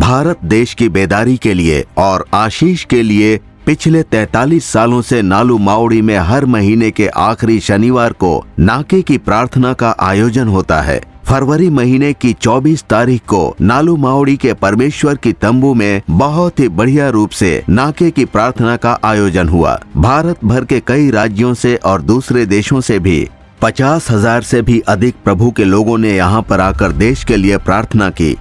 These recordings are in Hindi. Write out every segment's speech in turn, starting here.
भारत देश की बेदारी के लिए और आशीष के लिए पिछले 43 सालों से नालू मावड़ी में हर महीने के आखिरी शनिवार को नाके की प्रार्थना का आयोजन होता है। फरवरी महीने की 24 तारीख को नालू मावड़ी के परमेश्वर की तंबू में बहुत ही बढ़िया रूप से नाके की प्रार्थना का आयोजन हुआ। भारत भर के कई राज्यों से और दूसरे देशों से भी 50,000 से भी अधिक प्रभु के लोगों ने यहाँ पर आकर देश के लिए प्रार्थना की।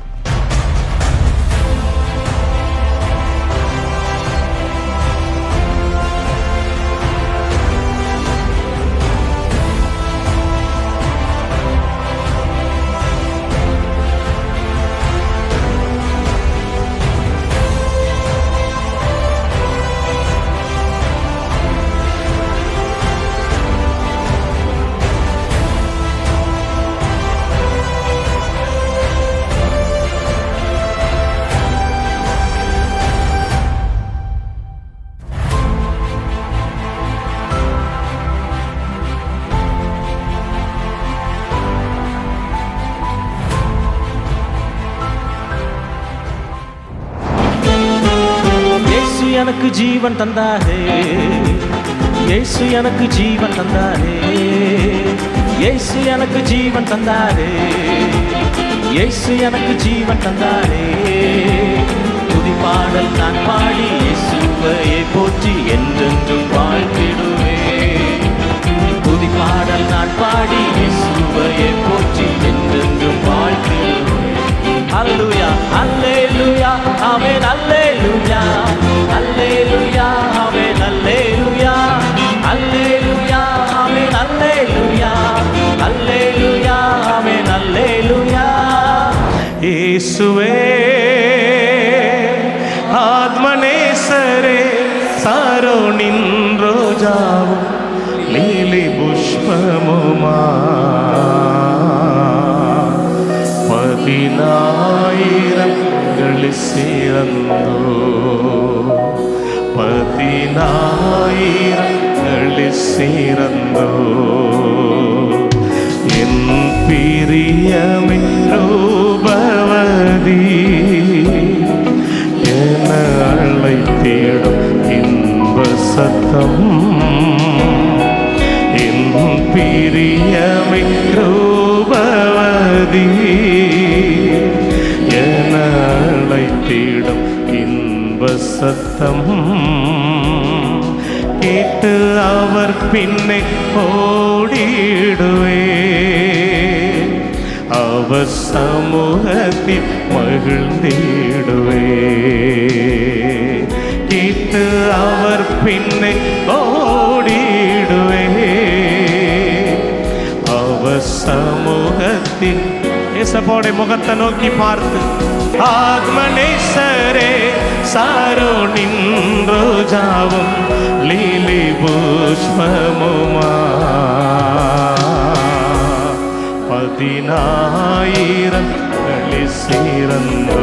எனக்கு ஜீவன் தந்தாரே, இயேசு எனக்கு ஜீவன் தந்தாரே, இயேசு எனக்கு ஜீவன் தந்தாரே, இயேசு எனக்கு ஜீவன் தந்தாரே. துதி பாடல் நான் பாடி இயேசுவையே போற்றி என்றென்றும் வாழ்த்திடுவேன். துதி பாடல் நான் பாடி இயேசுவையே போற்றி என்றென்றும் வாழ்த்திடுவேன். அல்லேலூயா அல்லேலூயா ஆமென் அல்லேலூயா அல்லேலூயா ஆமென் அல்லேலூயா அல்லேலூயா ஆமென் அல்லேலூயா அல்லேலூயா ஆமென் அல்லேலூயா. இயேசுவே ஆத்மநேசரே சாரோனின் ரோஜாவும் லீலி புஷ்பமுமா 10,000 சிறந்தோ 10,000 சிறந்தோ என் பிரியமே ரூபவதி என அழைத்திடும் இன்ப சத்தம் என் பிரியமே ரூபவதி என அழைத்திடும் இன்ப சத்தம் கேட்டு அவர் பின்னே ஓடிடுவே அவர் சமூகத்தில் மகிழ்ந்திடுவே கேட்டு அவர் பின்னே ஓடிடுவே அவர் சமூகத்தில் ஏசப்போட முகத்தை நோக்கி பார்த்து ஆத்மநேசரே சாரோனின் ரோஜாவும் லீலி புஷ்பமுமா 10,000 சிறந்தோ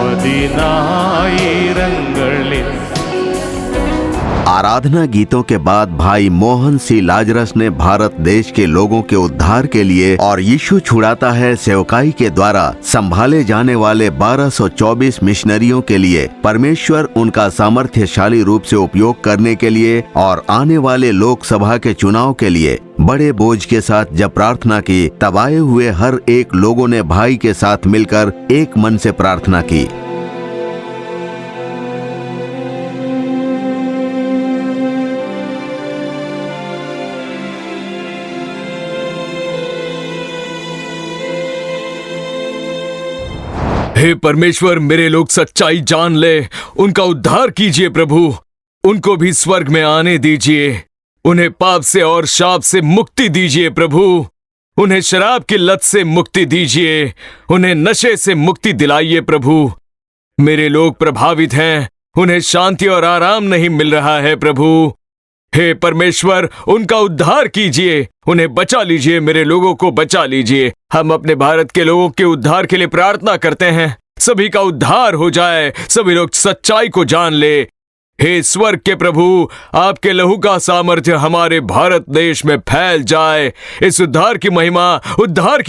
10,000 आराधना गीतों के बाद भाई मोहन सी लाजरस ने भारत देश के लोगों के उद्धार के लिए और यीशु छुड़ाता है सेवकाई के द्वारा संभाले जाने वाले 1224 मिशनरियों के लिए परमेश्वर उनका सामर्थ्यशाली रूप से उपयोग करने के लिए और आने वाले लोकसभा के चुनाव के लिए बड़े बोझ के साथ जब प्रार्थना की तब आए हुए हर एक लोगों ने भाई के साथ मिलकर एक मन से प्रार्थना की। हे परमेश्वर, मेरे लोग सच्चाई जान ले, उनका उद्धार कीजिए प्रभु, उनको भी स्वर्ग में आने दीजिए, उन्हें पाप से और शाप से मुक्ति दीजिए प्रभु, उन्हें शराब की लत से मुक्ति दीजिए, उन्हें नशे से मुक्ति दिलाइए प्रभु। मेरे लोग प्रभावित हैं, उन्हें शांति और आराम नहीं मिल रहा है प्रभु। हे परमेश्वर, उनका उद्धार कीजिए, उन्हें बचा लीजिए, मेरे लोगों को बचा लीजिए। हम अपने भारत के लोगों के उद्धार के लिए प्रार्थना करते हैं, सभी का उद्धार हो जाए, सभी लोग सच्चाई को जान ले, हे स्वर्ग के प्रभु, आपके लहू का सामर्थ्य हमारे भारत देश में फैल जाए। इस उद्धार की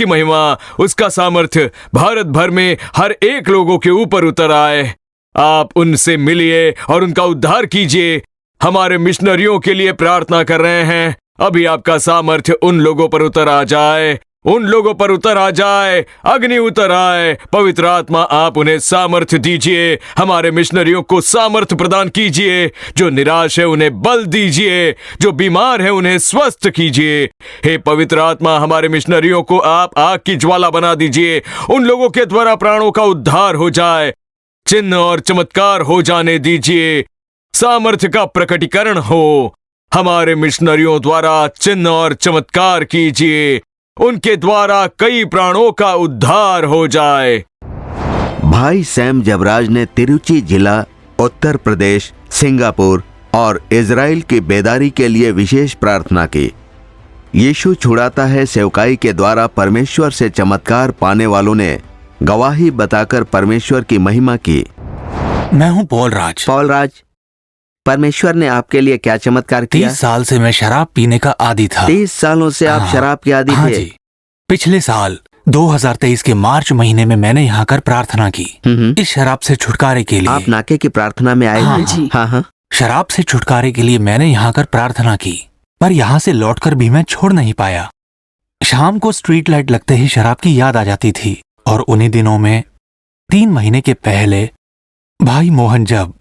महिमा, उसका सामर्थ्य भारत भर में हर एक लोगों के ऊपर उतर आए। आप उनसे मिलिए और उनका उद्धार कीजिए। हमारे मिशनरियों के लिए प्रार्थना कर रहे हैं, अभी आपका सामर्थ्य उन लोगों पर उतर आ जाए, अग्नि उतर आए। पवित्र आत्मा, आप उन्हें सामर्थ्य दीजिए। हमारे मिशनरियों को सामर्थ्य प्रदान कीजिए। जो निराश है उन्हें बल दीजिए, जो बीमार है उन्हें स्वस्थ कीजिए। हे पवित्र आत्मा, हमारे मिशनरियों को आप आग की ज्वाला बना दीजिए। उन लोगों के द्वारा प्राणों का उद्धार हो जाए, चिन्ह और चमत्कार हो जाने दीजिए, सामर्थ्य का प्रकटीकरण हो। हमारे मिशनरियों द्वारा चिन्ह और चमत्कार कीजिए, उनके द्वारा कई प्राणों का उद्धार हो जाए। भाई सैम जबराज ने तिरुचि जिला, उत्तर प्रदेश, सिंगापुर और इजराइल की बेदारी के लिए विशेष प्रार्थना की। यीशु छुड़ाता है सेवकाई के द्वारा परमेश्वर से चमत्कार पाने वालों ने गवाही बताकर परमेश्वर की महिमा की। मैं हूँ पॉल राज। परमेश्वर ने आपके लिए क्या चमत्कार किया? 30 साल से मैं शराब पीने का आदी था। 30 सालों से आप शराब के आदी थे? जी। पिछले साल 2023 के मार्च महीने में मैंने यहाँ कर प्रार्थना की इस शराब से छुटकारे के लिए। आप नाके की प्रार्थना में आए थे? हाँ। शराब से छुटकारे के लिए मैंने यहाँ कर प्रार्थना की, पर यहाँ से लौटकर भी मैं छोड़ नहीं पाया। शाम को स्ट्रीट लाइट लगते ही शराब की याद आ जाती थी। और उन्हीं दिनों में 3 महीने के पहले भाई मोहन जब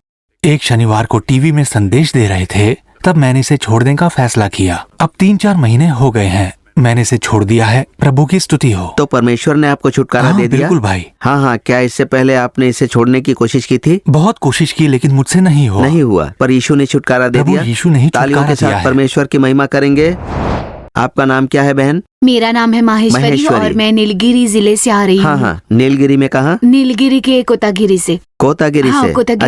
एक शनिवार को टीवी में संदेश दे रहे थे, तब मैंने इसे छोड़ने का फैसला किया। अब 3-4 महीने हो गए हैं मैंने इसे छोड़ दिया है। प्रभु की स्तुति हो। तो परमेश्वर ने आपको छुटकारा दे दिया? बिल्कुल भाई। हाँ। क्या इससे पहले आपने इसे छोड़ने की कोशिश की थी? बहुत कोशिश की, लेकिन मुझसे नहीं हुआ। पर यीशु ने छुटकारा दे दिया। यीशु ने तालियों के साथ परमेश्वर की महिमा करेंगे। आपका नाम क्या है बहन? मेरा नाम है माहेश्वरी और मैं नीलगिरी जिले से आ रही हूँ। हाँ। नीलगिरी में कहाँ? नीलगिरी के कोतागिरी से। कोतागिरी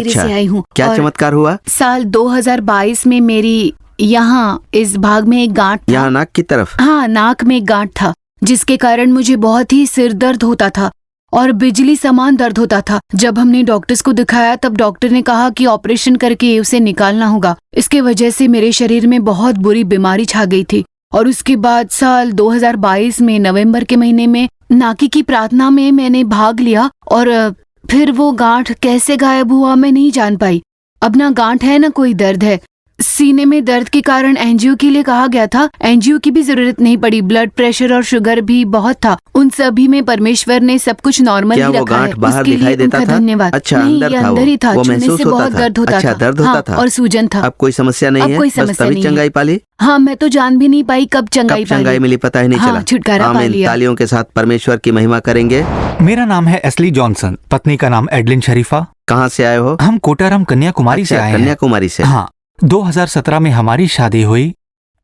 से आई हूँ। क्या चमत्कार हुआ? साल 2022 में मेरी यहाँ इस भाग में एक गांठ था। यहाँ नाक की तरफ? हाँ, नाक में एक गांठ था, जिसके कारण मुझे बहुत ही सिर दर्द होता था और बिजली समान दर्द होता था। जब हमने डॉक्टर्स को दिखाया तब डॉक्टर ने कहा कि ऑपरेशन करके उसे निकालना होगा। इसके वजह से मेरे शरीर में बहुत बुरी बीमारी छा गई थी। और उसके बाद साल 2022 में नवंबर के महीने में नाकी की प्रार्थना में मैंने भाग लिया और फिर वो गांठ कैसे गायब हुआ मैं नहीं जान पाई। अब ना गांठ है ना कोई दर्द है। सीने में दर्द के कारण एंजियो के लिए कहा गया था। एंजियो की भी जरूरत नहीं पड़ी। ब्लड प्रेशर और शुगर भी बहुत था। उन सभी में परमेश्वर ने सब कुछ नॉर्मल ही रखा है। उसके लिए उनका धन्यवाद। अच्छा, नहीं, ये अंदर ही था। छूने से बहुत दर्द होता था। दर्द होता था और सूजन था। अब कोई समस्या नहीं है? बस तभी चंगाई पाली? हाँ, मैं तो जान भी नहीं पाई कब चंगाई मिली, पता ही नहीं चला। छुटकारा पा लिया। तालियों के साथ परमेश्वर की महिमा करेंगे। मेरा नाम है एस्ली जॉनसन, पत्नी का नाम एडलिन शरीफा। कहाँ से आए हो? हम कोटाराम कन्याकुमारी से आए हैं। कन्याकुमारी से? हाँ। 2017 में हमारी शादी हुई।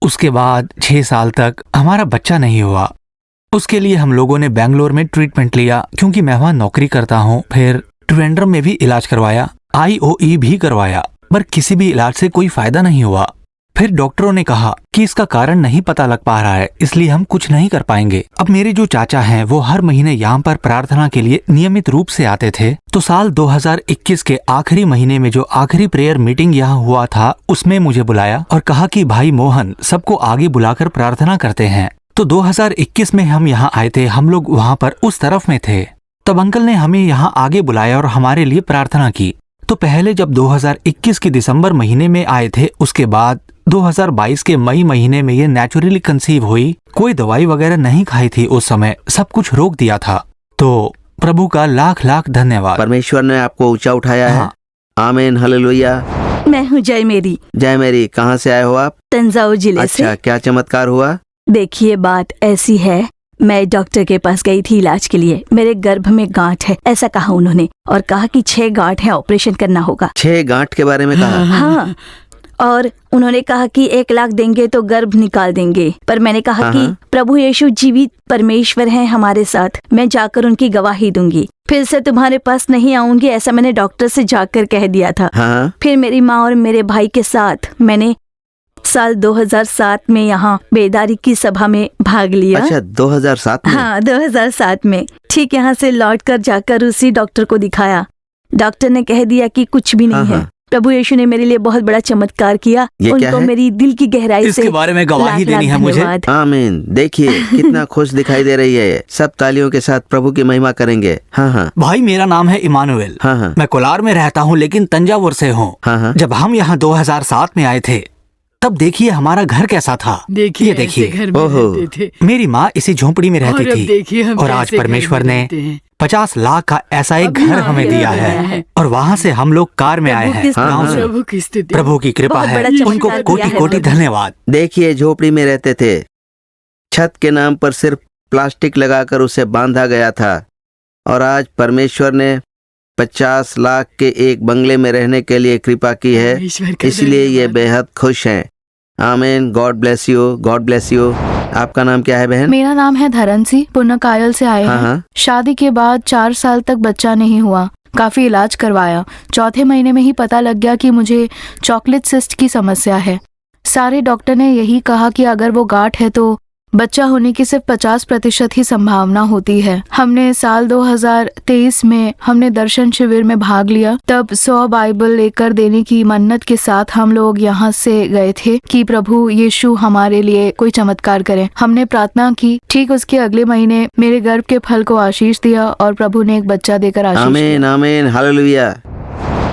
उसके बाद 6 साल तक हमारा बच्चा नहीं हुआ। उसके लिए हम लोगों ने बैंगलोर में ट्रीटमेंट लिया, क्योंकि मैं वहाँ नौकरी करता हूँ। फिर ट्रिवेंड्रम में भी इलाज करवाया, IOE भी करवाया, पर किसी भी इलाज से कोई फायदा नहीं हुआ। फिर डॉक्टरों ने कहा कि इसका कारण नहीं पता लग पा रहा है, इसलिए हम कुछ नहीं कर पाएंगे। अब मेरे जो चाचा हैं वो हर महीने यहाँ पर प्रार्थना के लिए नियमित रूप से आते थे। तो साल 2021 के आखिरी महीने में जो आखिरी प्रेयर मीटिंग यहाँ हुआ था, उसमें मुझे बुलाया और कहा कि भाई मोहन सबको आगे बुलाकर प्रार्थना करते हैं। तो 2021 में हम यहाँ आए थे। हम लोग वहाँ पर उस तरफ में थे। तब अंकल ने हमें यहाँ आगे बुलाया और हमारे लिए प्रार्थना की। तो पहले जब 2021 के दिसंबर महीने में आए थे, उसके बाद 2022 के मई महीने में ये नेचुरली कंसीव हुई। कोई दवाई वगैरह नहीं खाई थी उस समय, सब कुछ रोक दिया था। तो प्रभु का लाख लाख धन्यवाद। परमेश्वर ने आपको ऊंचा उठाया है। आमीन, हालेलुया। मैं हूँ जय मेरी। जय मेरी, कहाँ से आए हो आप? तंजावुर जिले से। अच्छा, क्या चमत्कार हुआ? देखिए, बात ऐसी है, मैं डॉक्टर के पास गई थी इलाज के लिए। मेरे गर्भ में गांठ है ऐसा कहा उन्होंने, और कहा कि 6 गांठ है, ऑपरेशन करना होगा। 6 गांठ के बारे में कहा? हाँ, और उन्होंने कहा कि 1 लाख देंगे तो गर्भ निकाल देंगे। पर मैंने कहा कि प्रभु यीशु जीवित परमेश्वर हैं हमारे साथ, मैं जाकर उनकी गवाही दूंगी। फिर से तुम्हारे पास नहीं आऊंगी, ऐसा मैंने डॉक्टर से जाकर कह दिया था। फिर मेरी माँ और मेरे भाई के साथ मैंने साल 2007 में यहाँ बेदारी की सभा में भाग लिया। अच्छा, 2007 में? हाँ, 2007 में। ठीक यहाँ से लौटकर जाकर उसी डॉक्टर को दिखाया। डॉक्टर ने कह दिया कि कुछ भी नहीं है। प्रभु यीशु ने मेरे लिए बहुत बड़ा चमत्कार किया। ये क्या उनको है? मेरी दिल की गहराई इसके से बारे में गवाही लाख-लाख देनी है मुझे। धन्यवाद। आमीन। देखिए कितना खुश दिखाई दे रही है। सब तालियों के साथ प्रभु की महिमा करेंगे। हाँ हाँ भाई, मेरा नाम है इमानुएल। हाँ हाँ मैं कोलार में रहता हूँ लेकिन तंजावुर से हूँ। हाँ हाँ। जब हम यहाँ 2007 में आए थे तब देखिए हमारा घर कैसा था। देखिए ये देखिए, ऐसे घर में ओहो। रहते थे मेरी माँ इसी झोंपड़ी में रहती और अब थी देखिए हम और आज कैसे घर परमेश्वर में ने रहते हैं। 50 लाख का ऐसा एक अभी घर हाँ, हमें ये दिया लगाया है है। और वहाँ से हम लोग कार में आए प्रभु हैं किस हाँ, गाँव हाँ। से। प्रभु की स्तुति। प्रभु की कृपा बहुत है, बड़ा उनको चमत्कार कोटि किया है कोटि प्रभु। धन्यवाद। देखिए झोपड़ी में रहते थे। छत के नाम पर सिर्फ प्लास्टिक लगाकर उसे बांधा गया था और आज परमेश्वर ने 50 लाख के एक बंगले में रहने के लिए कृपा की है। ईश्वर का इसलिए ये धन्यवाद। बेहद खुश हैं। आमीन। God bless you, God bless you. आपका नाम क्या है बहन? मेरा नाम है धरन सिंह, पुनकायल से आए हाँ हैं। हाँ शादी के बाद 4 साल तक बच्चा नहीं हुआ। काफी इलाज करवाया। चौथे महीने में ही पता लग गया कि मुझे चॉकलेट सिस्ट की समस्या है। सारे डॉक्टर ने यही कहा कि अगर वो गांठ है तो बच्चा होने की सिर्फ 50% ही संभावना होती है। हमने साल 2023 में हमने दर्शन शिविर में भाग लिया। तब 100 बाइबल लेकर देने की मन्नत के साथ हम लोग यहाँ से गए थे कि प्रभु यीशु हमारे लिए कोई चमत्कार करें। हमने प्रार्थना की। ठीक उसके अगले महीने मेरे गर्भ के फल को आशीष दिया और प्रभु ने एक बच्चा देकर आशीष आमीन दिया। आमीन हालेलुया।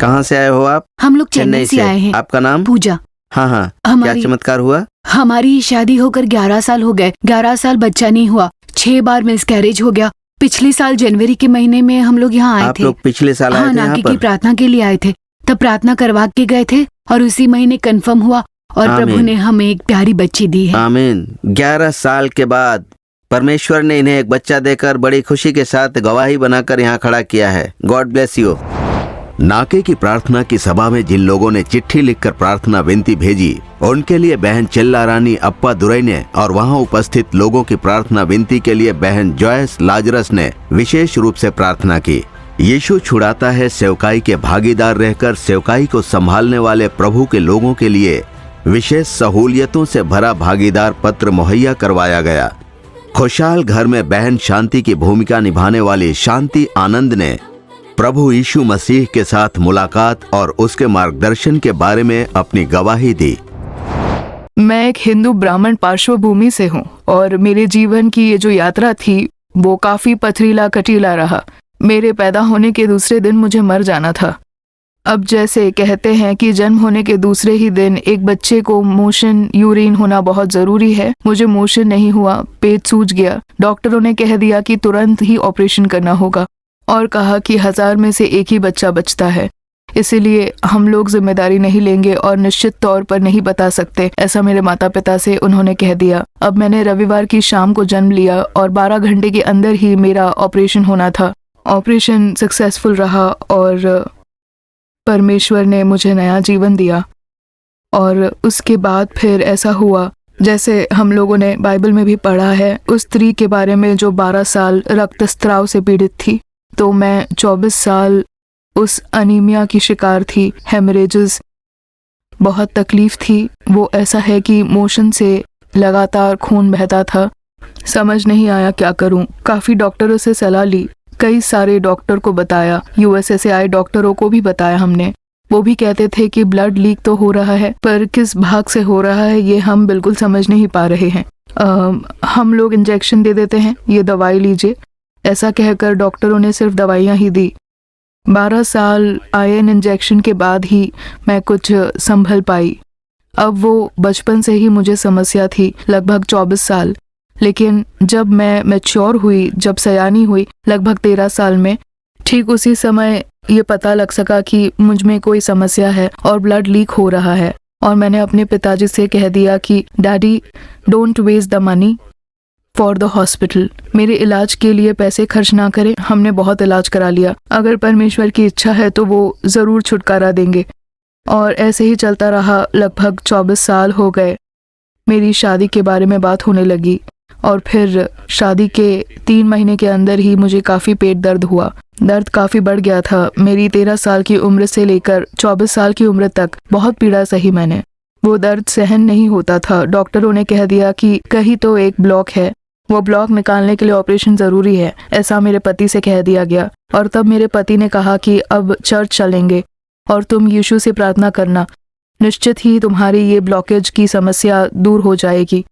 कहाँ से आए हो आप? हम लोग चेन्नई से आए हैं। आपका नाम? पूजा। हाँ हाँ। क्या हमारी चमत्कार हुआ? हमारी शादी होकर 11 साल हो गए। 11 साल बच्चा नहीं हुआ। 6 बार मिसकैरेज हो गया। पिछले साल जनवरी के महीने में हम लोग यहाँ आए आप थे। लोग पिछले साल आए हाँ, थे यहाँ नाकी की पर? प्रार्थना के लिए आए थे। तब प्रार्थना करवा के गए थे और उसी महीने कंफर्म हुआ और प्रभु आमीन। ने हमें एक प्यारी बच्ची दी है। आमीन। 11 साल के बाद परमेश्वर ने इन्हें एक बच्चा देकर बड़ी खुशी के साथ गवाही बनाकर यहाँ खड़ा किया है। God bless you. नाके की प्रार्थना की सभा में जिन लोगों ने चिट्ठी लिखकर प्रार्थना विनती भेजी, उनके लिए बहन चिल्ला रानी अप्पा दुरई ने और वहां उपस्थित लोगों की प्रार्थना विनती के लिए बहन जॉयस लाजरस ने विशेष रूप से प्रार्थना की। यीशु छुड़ाता है सेवकाई के भागीदार रहकर सेवकाई को संभालने वाले प्रभु के लोगों के लिए विशेष सहूलियतों से भरा भागीदार पत्र मुहैया करवाया गया। खुशहाल घर में बहन शांति की भूमिका निभाने वाली शांति आनंद ने प्रभु यीशु मसीह के साथ मुलाकात और उसके मार्गदर्शन के बारे में अपनी गवाही दी। मैं एक हिंदू ब्राह्मण पार्श्वभूमि से हूँ और मेरे जीवन की ये जो यात्रा थी वो काफी पथरीला कटीला रहा। मेरे पैदा होने के दूसरे दिन मुझे मर जाना था। अब जैसे कहते हैं कि जन्म होने के दूसरे ही दिन एक बच्चे को मोशन यूरिन होना बहुत जरूरी है, मुझे मोशन नहीं हुआ, पेट सूज गया। डॉक्टरों ने कह दिया कि तुरंत ही ऑपरेशन करना होगा और कहा कि 1000 में से एक ही बच्चा बचता है, इसीलिए हम लोग जिम्मेदारी नहीं लेंगे और निश्चित तौर पर नहीं बता सकते, ऐसा मेरे माता पिता से उन्होंने कह दिया। अब मैंने रविवार की शाम को जन्म लिया और 12 घंटे के अंदर ही मेरा ऑपरेशन होना था। ऑपरेशन सक्सेसफुल रहा और परमेश्वर ने मुझे नया जीवन दिया। और उसके बाद फिर ऐसा हुआ जैसे हम लोगों ने बाइबल में भी पढ़ा है, उस स्त्री के बारे में जो 12 साल रक्तस्राव से पीड़ित थी। तो मैं 24 साल उस अनीमिया की शिकार थी, हेमरेजेस, बहुत तकलीफ थी। वो ऐसा है कि मोशन से लगातार खून बहता था। समझ नहीं आया क्या करूं। काफ़ी डॉक्टरों से सलाह ली, कई सारे डॉक्टर को बताया, यूएसए से आए डॉक्टरों को भी बताया हमने। वो भी कहते थे कि ब्लड लीक तो हो रहा है, पर किस भाग से हो रहा है ये हम बिल्कुल समझ नहीं पा रहे हैं। हम लोग इंजेक्शन दे देते हैं, ये दवाई लीजिए, ऐसा कहकर डॉक्टरों ने सिर्फ दवाइयाँ ही दी। 12 साल आयरन इंजेक्शन के बाद ही मैं कुछ संभल पाई। अब वो बचपन से ही मुझे समस्या थी, लगभग 24 साल। लेकिन जब मैं मैच्योर हुई, जब सयानी हुई लगभग 13 साल में, ठीक उसी समय ये पता लग सका कि मुझ में कोई समस्या है और ब्लड लीक हो रहा है। और मैंने अपने पिताजी से कह दिया कि daddy, don't waste the money for the hospital, मेरे इलाज के लिए पैसे खर्च ना करें, हमने बहुत इलाज करा लिया, अगर परमेश्वर की इच्छा है तो वो ज़रूर छुटकारा देंगे। और ऐसे ही चलता रहा, लगभग 24 साल हो गए। मेरी शादी के बारे में बात होने लगी और फिर शादी के 3 महीने के अंदर ही मुझे काफ़ी पेट दर्द हुआ। दर्द काफ़ी बढ़ गया था। मेरी 13 साल की उम्र से लेकर 24 साल की उम्र तक बहुत पीड़ा सही मैंने। वो दर्द सहन नहीं होता था। डॉक्टरों ने कह दिया कि कहीं तो एक ब्लॉक है, वो ब्लॉक निकालने के लिए ऑपरेशन ज़रूरी है, ऐसा मेरे पति से कह दिया गया। और तब मेरे पति ने कहा कि अब चर्च चलेंगे और तुम यीशु से प्रार्थना करना, निश्चित ही तुम्हारी ये ब्लॉकेज की समस्या दूर हो जाएगी।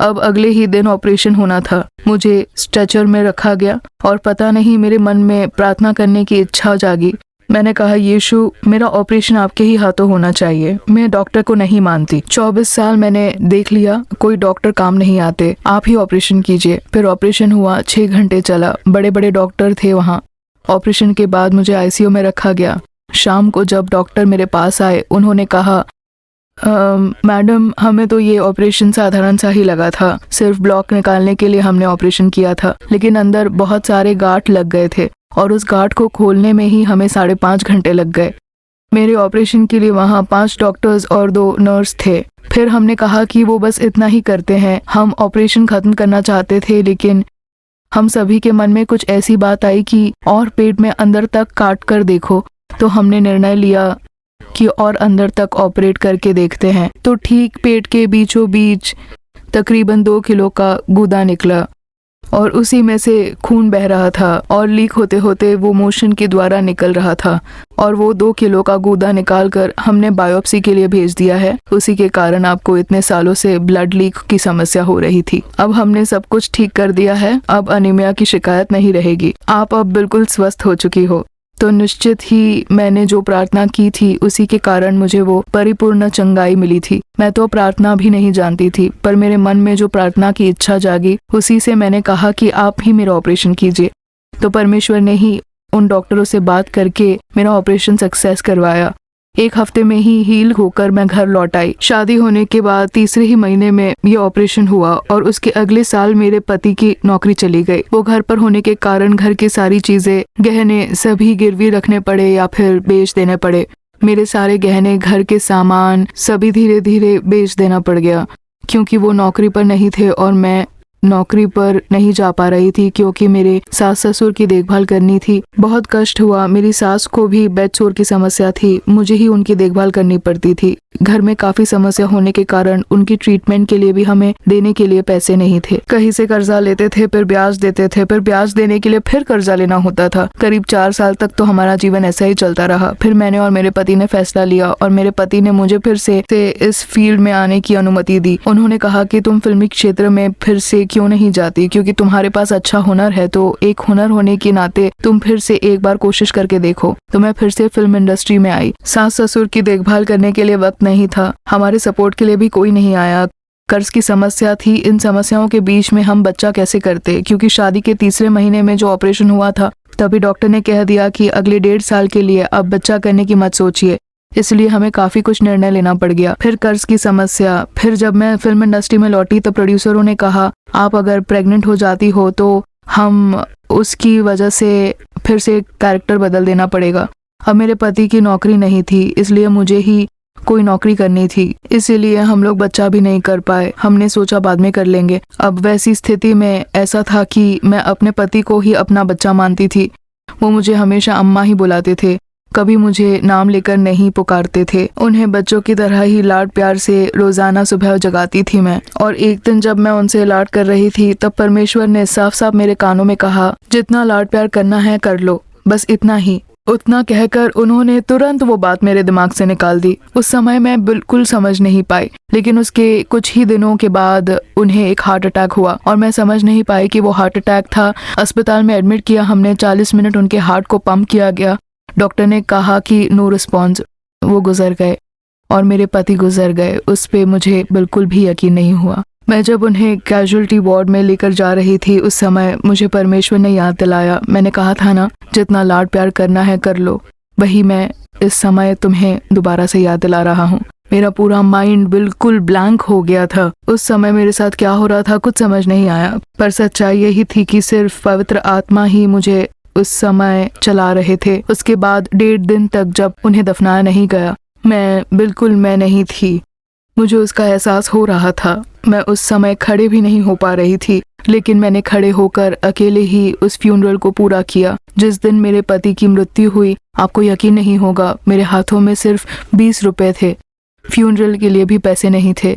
अब अगले ही दिन ऑपरेशन होना था। मुझे स्ट्रेचर में रखा गया और पता नहीं मेरे मन में प्रार्थना करने की इच्छा जागी। मैंने कहा, यीशु, मेरा ऑपरेशन आपके ही हाथों होना चाहिए। मैं डॉक्टर को नहीं मानती। 24 साल मैंने देख लिया, कोई डॉक्टर काम नहीं आते, आप ही ऑपरेशन कीजिए। फिर ऑपरेशन हुआ, 6 घंटे चला, बड़े बड़े डॉक्टर थे वहाँ। ऑपरेशन के बाद मुझे आईसीयू में रखा गया। शाम को जब डॉक्टर मेरे पास आए, उन्होंने कहा, मैडम, हमें तो ये ऑपरेशन साधारण सा ही लगा था, सिर्फ ब्लॉक निकालने के लिए हमने ऑपरेशन किया था, लेकिन अंदर बहुत सारे गांठ लग गए थे और उस गांठ को खोलने में ही हमें 5.5 घंटे लग गए। मेरे ऑपरेशन के लिए वहाँ 5 डॉक्टर्स और 2 नर्स थे। फिर हमने कहा कि वो बस इतना ही करते हैं, हम ऑपरेशन खत्म करना चाहते थे, लेकिन हम सभी के मन में कुछ ऐसी बात आई कि और पेट में अंदर तक काट कर देखो। तो हमने निर्णय लिया कि और अंदर तक ऑपरेट करके देखते हैं। तो ठीक पेट के बीचों बीच तकरीबन 2 किलो का गूदा निकला और उसी में से खून बह रहा था और लीक होते होते वो मोशन के द्वारा निकल रहा था और वो 2 किलो का गूदा निकाल कर हमने बायोप्सी के लिए भेज दिया है। उसी के कारण आपको इतने सालों से ब्लड लीक की समस्या हो रही थी। अब हमने सब कुछ ठीक कर दिया है, अब अनीमिया की शिकायत नहीं रहेगी, आप अब बिल्कुल स्वस्थ हो चुकी हो। तो निश्चित ही मैंने जो प्रार्थना की थी उसी के कारण मुझे वो परिपूर्ण चंगाई मिली थी। मैं तो प्रार्थना भी नहीं जानती थी, पर मेरे मन में जो प्रार्थना की इच्छा जागी, उसी से मैंने कहा कि आप ही मेरा ऑपरेशन कीजिए। तो परमेश्वर ने ही उन डॉक्टरों से बात करके मेरा ऑपरेशन सक्सेस करवाया। 1 हफ्ते में ही हील होकर मैं घर लौट आई। शादी होने के बाद तीसरे ही महीने में ये ऑपरेशन हुआ और उसके अगले साल मेरे पति की नौकरी चली गई। वो घर पर होने के कारण घर की सारी चीजें, गहने सभी गिरवी रखने पड़े या फिर बेच देने पड़े। मेरे सारे गहने, घर के सामान सभी धीरे धीरे बेच देना पड़ गया, क्योंकि वो नौकरी पर नहीं थे और मैं नौकरी पर नहीं जा पा रही थी, क्योंकि मेरे सास ससुर की देखभाल करनी थी। बहुत कष्ट हुआ। मेरी सास को भी बेड सोर की समस्या थी, मुझे ही उनकी देखभाल करनी पड़ती थी। घर में काफी समस्या होने के कारण उनकी ट्रीटमेंट के लिए भी हमें देने के लिए पैसे नहीं थे। कहीं से कर्जा लेते थे, फिर ब्याज देते थे, फिर ब्याज देने के लिए फिर कर्जा लेना होता था। करीब 4 साल तक तो हमारा जीवन ऐसा ही चलता रहा। फिर मैंने और मेरे पति ने फैसला लिया और मेरे पति ने मुझे फिर से इस फील्ड में आने की अनुमति दी। उन्होंने कहा कि तुम फिल्मी क्षेत्र में फिर से क्यों नहीं जाती, क्योंकि तुम्हारे पास अच्छा हुनर है, तो एक हुनर होने के नाते तुम फिर से एक बार कोशिश करके देखो। तो मैं फिर से फिल्म इंडस्ट्री में आई। सास ससुर की देखभाल करने के लिए वक्त नहीं था, हमारे सपोर्ट के लिए भी कोई नहीं आया। कर्ज की समस्या थी। इन समस्याओं के बीच में हम बच्चा कैसे करते, क्योंकि शादी के तीसरे महीने में जो ऑपरेशन हुआ था, तभी डॉक्टर ने कह दिया कि अगले 1.5 साल के लिए अब बच्चा करने की मत सोचिए। इसलिए हमें काफी कुछ निर्णय लेना पड़ गया। फिर कर्ज की समस्या। फिर जब मैं फिल्म इंडस्ट्री में लौटी तो प्रोड्यूसरों ने कहा, आप अगर प्रेग्नेंट हो जाती हो तो हम उसकी वजह से फिर से कैरेक्टर बदल देना पड़ेगा। अब मेरे पति की नौकरी नहीं थी, इसलिए मुझे ही कोई नौकरी करनी थी, इसीलिए हम लोग बच्चा भी नहीं कर पाए। हमने सोचा बाद में कर लेंगे। अब वैसी स्थिति में ऐसा था कि मैं अपने पति को ही अपना बच्चा मानती थी। वो मुझे हमेशा अम्मा ही बुलाते थे, कभी मुझे नाम लेकर नहीं पुकारते थे। उन्हें बच्चों की तरह ही लाड प्यार से रोजाना सुबह जगाती थी मैं। और एक दिन जब मैं उनसे लाड कर रही थी, तब परमेश्वर ने साफ साफ मेरे कानों में कहा, जितना लाड प्यार करना है कर लो, बस इतना ही। उतना कहकर उन्होंने तुरंत वो बात मेरे दिमाग से निकाल दी। उस समय मैं बिल्कुल समझ नहीं पाई, लेकिन उसके कुछ ही दिनों के बाद उन्हें एक हार्ट अटैक हुआ और मैं समझ नहीं पाई कि वो हार्ट अटैक था। अस्पताल में एडमिट किया हमने, 40 मिनट उनके हार्ट को पंप किया गया। डॉक्टर ने कहा कि नो रिस्पॉन्स। वो गुजर गए और मेरे पति गुजर गए। उस पे मुझे बिल्कुल भी यकीन नहीं हुआ। मैं जब उन्हें कैजुअल्टी वार्ड में लेकर जा रही थी, उस समय मुझे परमेश्वर ने याद दिलाया। मैंने कहा था ना, जितना लाड प्यार करना है कर लो। वही मैं इस समय तुम्हें दोबारा से याद दिला रहा हूँ। मेरा पूरा माइंड बिल्कुल ब्लैंक हो गया था। उस समय मेरे साथ क्या हो रहा था कुछ समझ नहीं आया, पर सच्चाई यही थी कि सिर्फ पवित्र आत्मा ही मुझे उस समय चला रहे थे। उसके बाद 1.5 दिन तक जब उन्हें दफनाया नहीं गया, मैं नहीं थी। मुझे उसका एहसास हो रहा था। मैं उस समय खड़े भी नहीं हो पा रही थी, लेकिन मैंने खड़े होकर अकेले ही उस फ्यूनरल को पूरा किया। जिस दिन मेरे पति की मृत्यु हुई, आपको यकीन नहीं होगा, मेरे हाथों में सिर्फ 20 रुपए थे। फ्यूनरल के लिए भी पैसे नहीं थे।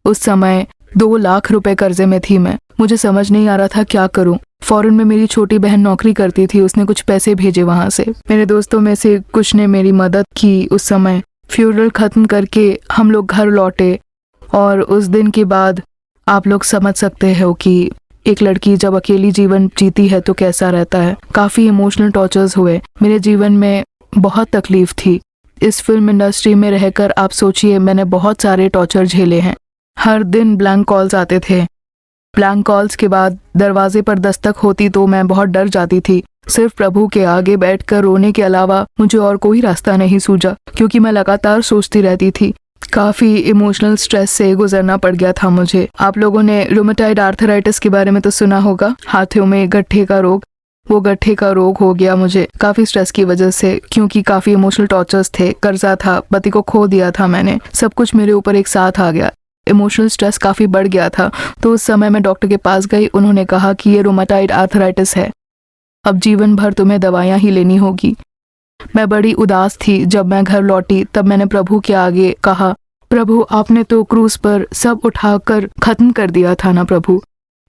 उस समय 2 लाख रुपए कर्जे में थी मैं। मुझे समझ नहीं आ रहा था क्या करूं। फॉरेन में मेरी छोटी बहन नौकरी करती थी, उसने कुछ पैसे भेजे वहां से। मेरे दोस्तों में से कुछ ने मेरी मदद की। उस समय फ्यूनरल खत्म करके हम लोग घर लौटे और उस दिन के बाद आप लोग समझ सकते हो कि एक लड़की जब अकेली जीवन जीती है तो कैसा रहता है। काफ़ी इमोशनल टॉर्चर्स हुए। मेरे जीवन में बहुत तकलीफ थी। इस फिल्म इंडस्ट्री में रहकर आप सोचिए, मैंने बहुत सारे टॉर्चर झेले हैं। हर दिन ब्लैंक कॉल्स आते थे। ब्लैंक कॉल्स के बाद दरवाजे पर दस्तक होती तो मैं बहुत डर जाती थी। सिर्फ प्रभु के आगे बैठकर रोने के अलावा मुझे और कोई रास्ता नहीं सूझा, क्योंकि मैं लगातार सोचती रहती थी। काफ़ी इमोशनल स्ट्रेस से गुजरना पड़ गया था मुझे। आप लोगों ने रूमेटॉइड आर्थराइटिस के बारे में तो सुना होगा, हाथों में गट्ठे का रोग। वो गट्ठे का रोग हो गया मुझे काफ़ी स्ट्रेस की वजह से, क्योंकि काफ़ी इमोशनल टॉर्चर्स थे, कर्जा था, पति को खो दिया था मैंने, सब कुछ मेरे ऊपर एक साथ आ गया। इमोशनल स्ट्रेस काफ़ी बढ़ गया था। तो उस समय मैं डॉक्टर के पास गई। उन्होंने कहा कि ये रूमेटॉइड आर्थराइटिस है, अब जीवन भर तुम्हें दवाइयाँ ही लेनी होगी। मैं बड़ी उदास थी। जब मैं घर लौटी तब मैंने प्रभु के आगे कहा, प्रभु आपने तो क्रूस पर सब उठाकर खत्म कर दिया था ना प्रभु,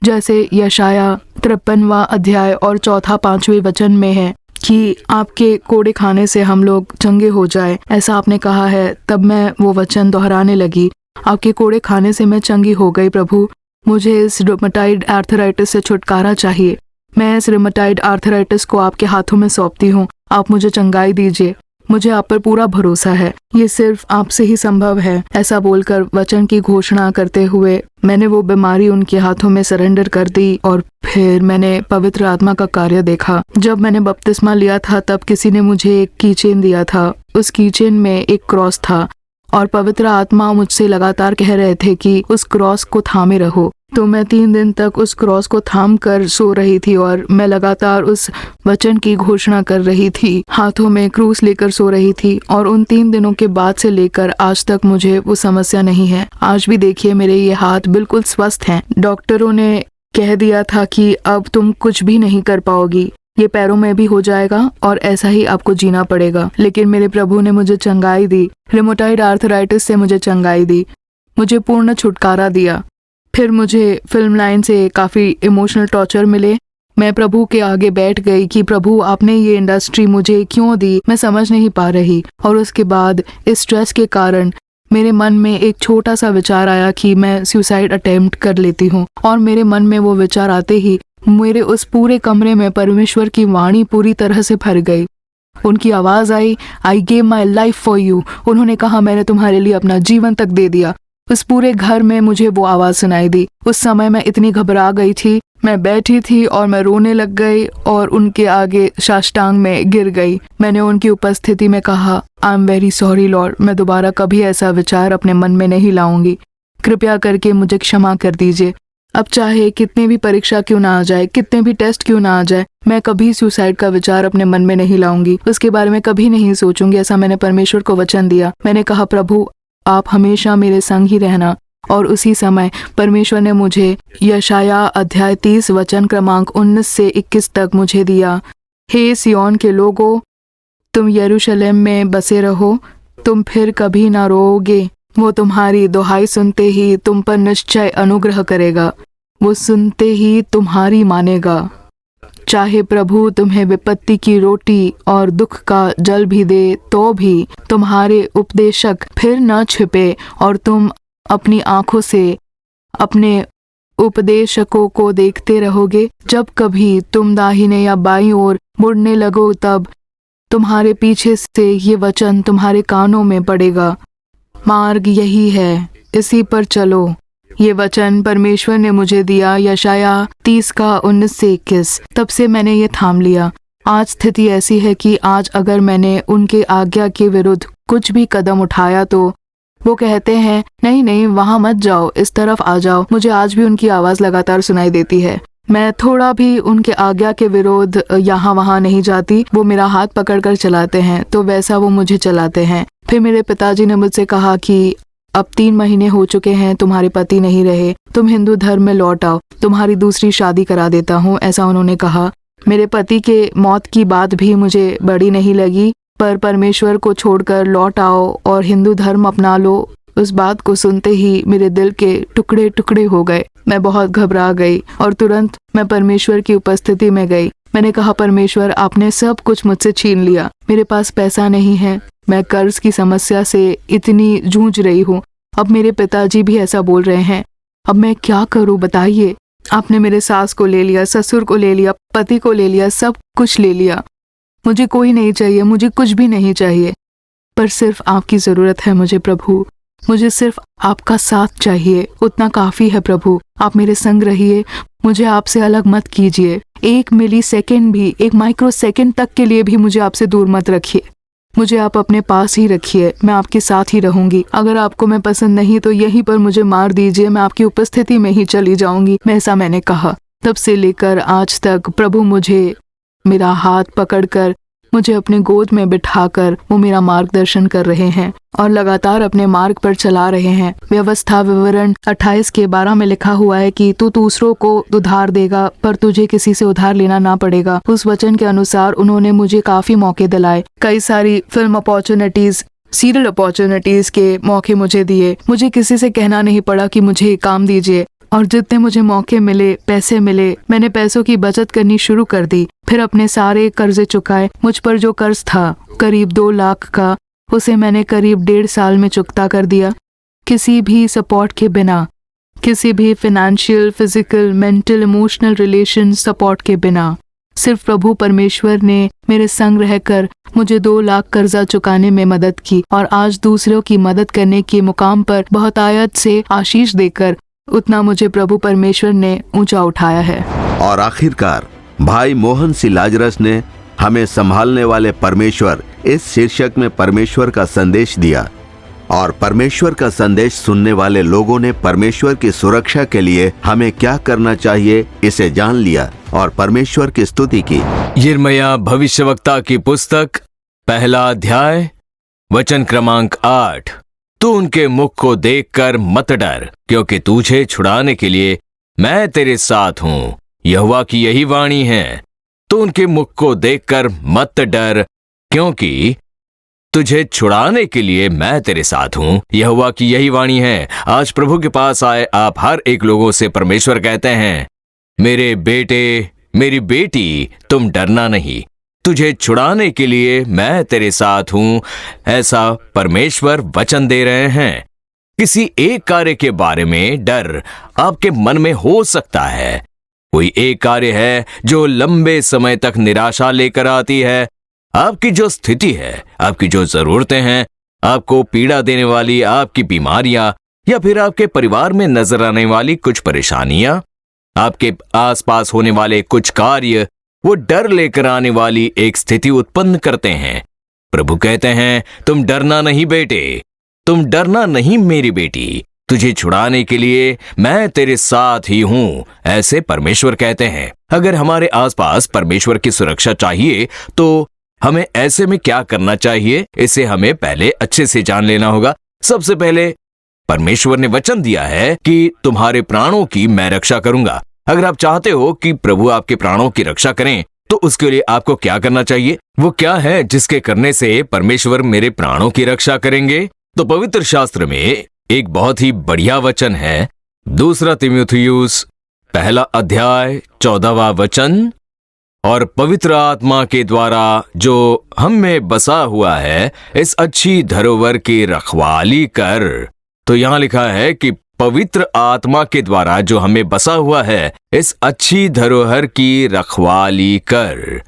जैसे यशाया 53वां अध्याय और 4-5वें वचन में है कि आपके कोड़े खाने से हम लोग चंगे हो जाए, ऐसा आपने कहा है। तब मैं वो वचन दोहराने लगी, आपके कोड़े खाने से मैं चंगी हो गई प्रभु। मुझे इस रूमेटॉइड आर्थराइटिस से छुटकारा चाहिए। मैं इस रूमेटॉइड आर्थराइटिस को आपके हाथों में सौंपती हूँ। आप मुझे चंगाई दीजिए, मुझे आप पर पूरा भरोसा है, ये सिर्फ आपसे ही संभव है। ऐसा बोलकर वचन की घोषणा करते हुए मैंने वो बीमारी उनके हाथों में सरेंडर कर दी और फिर मैंने पवित्र आत्मा का कार्य देखा। जब मैंने बपतिस्मा लिया था तब किसी ने मुझे एक कीचेन दिया था। उस कीचेन में एक क्रॉस था और पवित्र आत्मा मुझसे लगातार कह रहे थे कि उस क्रॉस को थामे रहो। तो मैं 3 दिन तक उस क्रॉस को थाम कर सो रही थी और मैं लगातार उस वचन की घोषणा कर रही थी, हाथों में क्रूस लेकर सो रही थी। और उन 3 दिनों के बाद से लेकर आज तक मुझे वो समस्या नहीं है। आज भी देखिए मेरे ये हाथ बिल्कुल स्वस्थ हैं। डॉक्टरों ने कह दिया था कि अब तुम कुछ भी नहीं कर पाओगी, ये पैरों में भी हो जाएगा और ऐसा ही आपको जीना पड़ेगा। लेकिन मेरे प्रभु ने मुझे चंगाई दी, रूमेटॉइड आर्थराइटिस से मुझे चंगाई दी, मुझे पूर्ण छुटकारा दिया। फिर मुझे फिल्म लाइन से काफ़ी इमोशनल टॉर्चर मिले। मैं प्रभु के आगे बैठ गई कि प्रभु आपने ये इंडस्ट्री मुझे क्यों दी, मैं समझ नहीं पा रही। और उसके बाद इस स्ट्रेस के कारण मेरे मन में एक छोटा सा विचार आया कि मैं सुसाइड अटेम्प्ट कर लेती हूँ। और मेरे मन में वो विचार आते ही मेरे उस पूरे कमरे में परमेश्वर की वाणी पूरी तरह से भर गई। उनकी आवाज़ आई, I gave my life for you. उन्होंने कहा मैंने तुम्हारे लिए अपना जीवन तक दे दिया। उस पूरे घर में मुझे वो आवाज़ सुनाई दी। उस समय मैं इतनी घबरा गई थी, मैं बैठी थी और मैं रोने लग गई और उनके आगे साष्टांग में गिर गई। मैंने उनकी उपस्थिति में कहा, I am very sorry Lord, मैं दोबारा कभी ऐसा विचार अपने मन में नहीं लाऊंगी, कृपया करके मुझे क्षमा कर दीजिए। अब चाहे कितने भी परीक्षा क्यों ना आ जाए, कितने भी टेस्ट क्यों ना आ जाए, मैं कभी सुसाइड का विचार अपने मन में नहीं लाऊंगी, उसके बारे में कभी नहीं सोचूंगी। ऐसा मैंने परमेश्वर को वचन दिया। मैंने कहा प्रभु आप हमेशा मेरे संग ही रहना। और उसी समय परमेश्वर ने मुझे यशाया अध्याय 30 वचन क्रमांक 19 से 21 तक मुझे दिया। हे सिय्योन के लोगों, तुम यरूशलेम में बसे रहो, तुम फिर कभी ना रोओगे। वो तुम्हारी दुहाई सुनते ही तुम पर निश्चय अनुग्रह करेगा, वो सुनते ही तुम्हारी मानेगा। चाहे प्रभु तुम्हें विपत्ति की रोटी और दुख का जल भी दे, तो भी तुम्हारे उपदेशक फिर न छिपे और तुम अपनी आंखों से अपने उपदेशकों को देखते रहोगे। जब कभी तुम दाहिने या बाईं ओर मुड़ने लगो तब तुम्हारे पीछे से ये वचन तुम्हारे कानों में पड़ेगा, मार्ग यही है, इसी पर चलो। ये वचन परमेश्वर ने मुझे दिया, यशाया 30 का 19 से 21। तब से मैंने ये थाम लिया। आज स्थिति ऐसी है कि आज अगर मैंने उनके आज्ञा के विरुद्ध कुछ भी कदम उठाया तो वो कहते हैं नहीं नहीं वहाँ मत जाओ, इस तरफ आ जाओ। मुझे आज भी उनकी आवाज़ लगातार सुनाई देती है। मैं थोड़ा भी उनके आज्ञा के विरोध यहाँ वहाँ नहीं जाती। वो मेरा हाथ पकड़कर चलाते हैं तो वैसा वो मुझे चलाते हैं। फिर मेरे पिताजी ने मुझसे कहा कि अब 3 महीने हो चुके हैं तुम्हारे पति नहीं रहे, तुम हिंदू धर्म में लौट आओ, तुम्हारी दूसरी शादी करा देता हूँ, ऐसा उन्होंने कहा। मेरे पति के मौत की बात भी मुझे बड़ी नहीं लगी, पर परमेश्वर को छोड़कर लौट आओ और हिंदू धर्म अपना लो, उस बात को सुनते ही मेरे दिल के टुकड़े टुकड़े हो गए। मैं बहुत घबरा गई और तुरंत मैं परमेश्वर की उपस्थिति में गई। मैंने कहा, परमेश्वर, आपने सब कुछ मुझसे छीन लिया। मेरे पास पैसा नहीं है। मैं कर्ज की समस्या से इतनी जूझ रही हूँ। अब मेरे पिताजी भी ऐसा बोल रहे हैं। अब मैं क्या करूँ, बताइए। आपने मेरे सास को ले लिया, ससुर को ले लिया, पति को ले लिया, सब कुछ ले लिया। मुझे कोई नहीं चाहिए, मुझे कुछ भी नहीं चाहिए, पर सिर्फ आपकी जरूरत है मुझे प्रभु। मुझे सिर्फ आपका साथ चाहिए, उतना काफी है प्रभु। आप मेरे संग रहिए, मुझे आपसे अलग मत कीजिए। 1 मिली सेकेंड भी, 1 माइक्रो सेकेंड तक के लिए भी मुझे आपसे दूर मत रखिए। मुझे आप अपने पास ही रखिए, मैं आपके साथ ही रहूंगी। अगर आपको मैं पसंद नहीं तो यहीं पर मुझे मार दीजिए, मैं आपकी उपस्थिति में ही चली जाऊंगी। ऐसा मैंने कहा। तब से लेकर आज तक प्रभु मुझे मेरा हाथ पकड़कर, मुझे अपने गोद में बिठाकर वो मेरा मार्गदर्शन कर रहे हैं और लगातार अपने मार्ग पर चला रहे हैं। व्यवस्था विवरण 28:12 में लिखा हुआ है कि तू दूसरों को उधार देगा पर तुझे किसी से उधार लेना ना पड़ेगा। उस वचन के अनुसार उन्होंने मुझे काफी मौके दिलाए। कई सारी फिल्म अपॉर्चुनिटीज, सीरियल अपॉर्चुनिटीज के मौके मुझे दिए। मुझे किसी से कहना नहीं पड़ा कि मुझे काम दीजिए। और जितने मुझे मौके मिले, पैसे मिले, मैंने पैसों की बचत करनी शुरू कर दी। फिर अपने सारे कर्जे चुकाए। मुझ पर जो कर्ज था करीब 2 लाख का, उसे मैंने करीब 1.5 साल में चुकता कर दिया। किसी भी सपोर्ट के बिना, किसी भी financial, physical, mental, emotional relation support के बिना, सिर्फ प्रभु परमेश्वर ने मेरे संग रहकर मुझे 2 लाख कर्जा चुकाने में मदद की और आज दूसरों की मदद करने के मुकाम पर बहुतायत से आशीष देकर उतना मुझे प्रभु परमेश्वर ने ऊंचा उठाया है। और आखिरकार भाई मोहन सी लाजरस ने हमें संभालने वाले परमेश्वर इस शीर्षक में परमेश्वर का संदेश दिया और परमेश्वर का संदेश सुनने वाले लोगों ने परमेश्वर की सुरक्षा के लिए हमें क्या करना चाहिए इसे जान लिया और परमेश्वर की स्तुति की। यिर्मयाह भविष्यवक्ता की पुस्तक 1 अध्याय वचन क्रमांक 8। तू उनके मुख को देखकर मत डर, क्योंकि तुझे छुड़ाने के लिए मैं तेरे साथ हूं। यहोवा की यही वाणी है। तू उनके मुख को देखकर मत डर, क्योंकि तुझे छुड़ाने के लिए मैं तेरे साथ हूं। यहोवा की यही वाणी है। आज प्रभु के पास आए आप हर एक लोगों से परमेश्वर कहते हैं, मेरे बेटे, मेरी बेटी, तुम डरना नहीं। तुझे छुड़ाने के लिए मैं तेरे साथ हूं, ऐसा परमेश्वर वचन दे रहे हैं। किसी एक कार्य के बारे में डर आपके मन में हो सकता है। कोई एक कार्य है जो लंबे समय तक निराशा लेकर आती है। आपकी जो स्थिति है, आपकी जो जरूरतें हैं, आपको पीड़ा देने वाली आपकी बीमारियां या फिर आपके परिवार में नजर आने वाली कुछ परेशानियां, आपके आसपास होने वाले कुछ कार्य, वो डर लेकर आने वाली एक स्थिति उत्पन्न करते हैं। प्रभु कहते हैं, तुम डरना नहीं बेटे, तुम डरना नहीं मेरी बेटी, तुझे छुड़ाने के लिए मैं तेरे साथ ही हूं, ऐसे परमेश्वर कहते हैं। अगर हमारे आसपास परमेश्वर की सुरक्षा चाहिए तो हमें ऐसे में क्या करना चाहिए, इसे हमें पहले अच्छे से जान लेना होगा। सबसे पहले परमेश्वर ने वचन दिया है कि तुम्हारे प्राणों की मैं रक्षा करूंगा। अगर आप चाहते हो कि प्रभु आपके प्राणों की रक्षा करें तो उसके लिए आपको क्या करना चाहिए? वो क्या है जिसके करने से परमेश्वर मेरे प्राणों की रक्षा करेंगे? तो पवित्र शास्त्र में एक बहुत ही बढ़िया वचन है, 2 तीमुथियुस 1 अध्याय 14वां वचन। और पवित्र आत्मा के द्वारा जो हम में बसा हुआ है, इस अच्छी धरोहर की रखवाली कर। तो यहाँ लिखा है कि पवित्र आत्मा के द्वारा जो हमें बसा हुआ है, इस अच्छी धरोहर की रखवाली कर।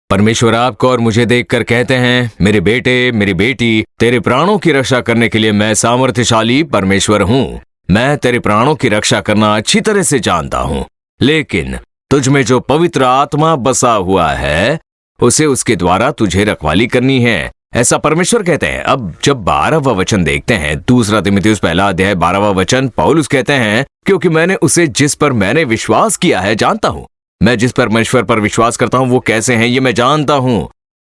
परमेश्वर आपको और मुझे देखकर कहते हैं, मेरे बेटे, मेरी बेटी, तेरे प्राणों की रक्षा करने के लिए मैं सामर्थ्यशाली परमेश्वर हूं। मैं तेरे प्राणों की रक्षा करना अच्छी तरह से जानता हूं, लेकिन तुझ में जो पवित्र आत्मा बसा हुआ है, उसे उसके द्वारा तुझे रखवाली करनी है, ऐसा परमेश्वर कहते हैं। अब जब 12वां वचन देखते हैं, 2 तीमुथियुस 1 अध्याय 12वां वचन, पौलुस कहते हैं, क्योंकि मैंने उसे जिस पर मैंने विश्वास किया है जानता हूं। मैं जिस परमेश्वर पर विश्वास करता हूं वो कैसे हैं ये मैं जानता हूं।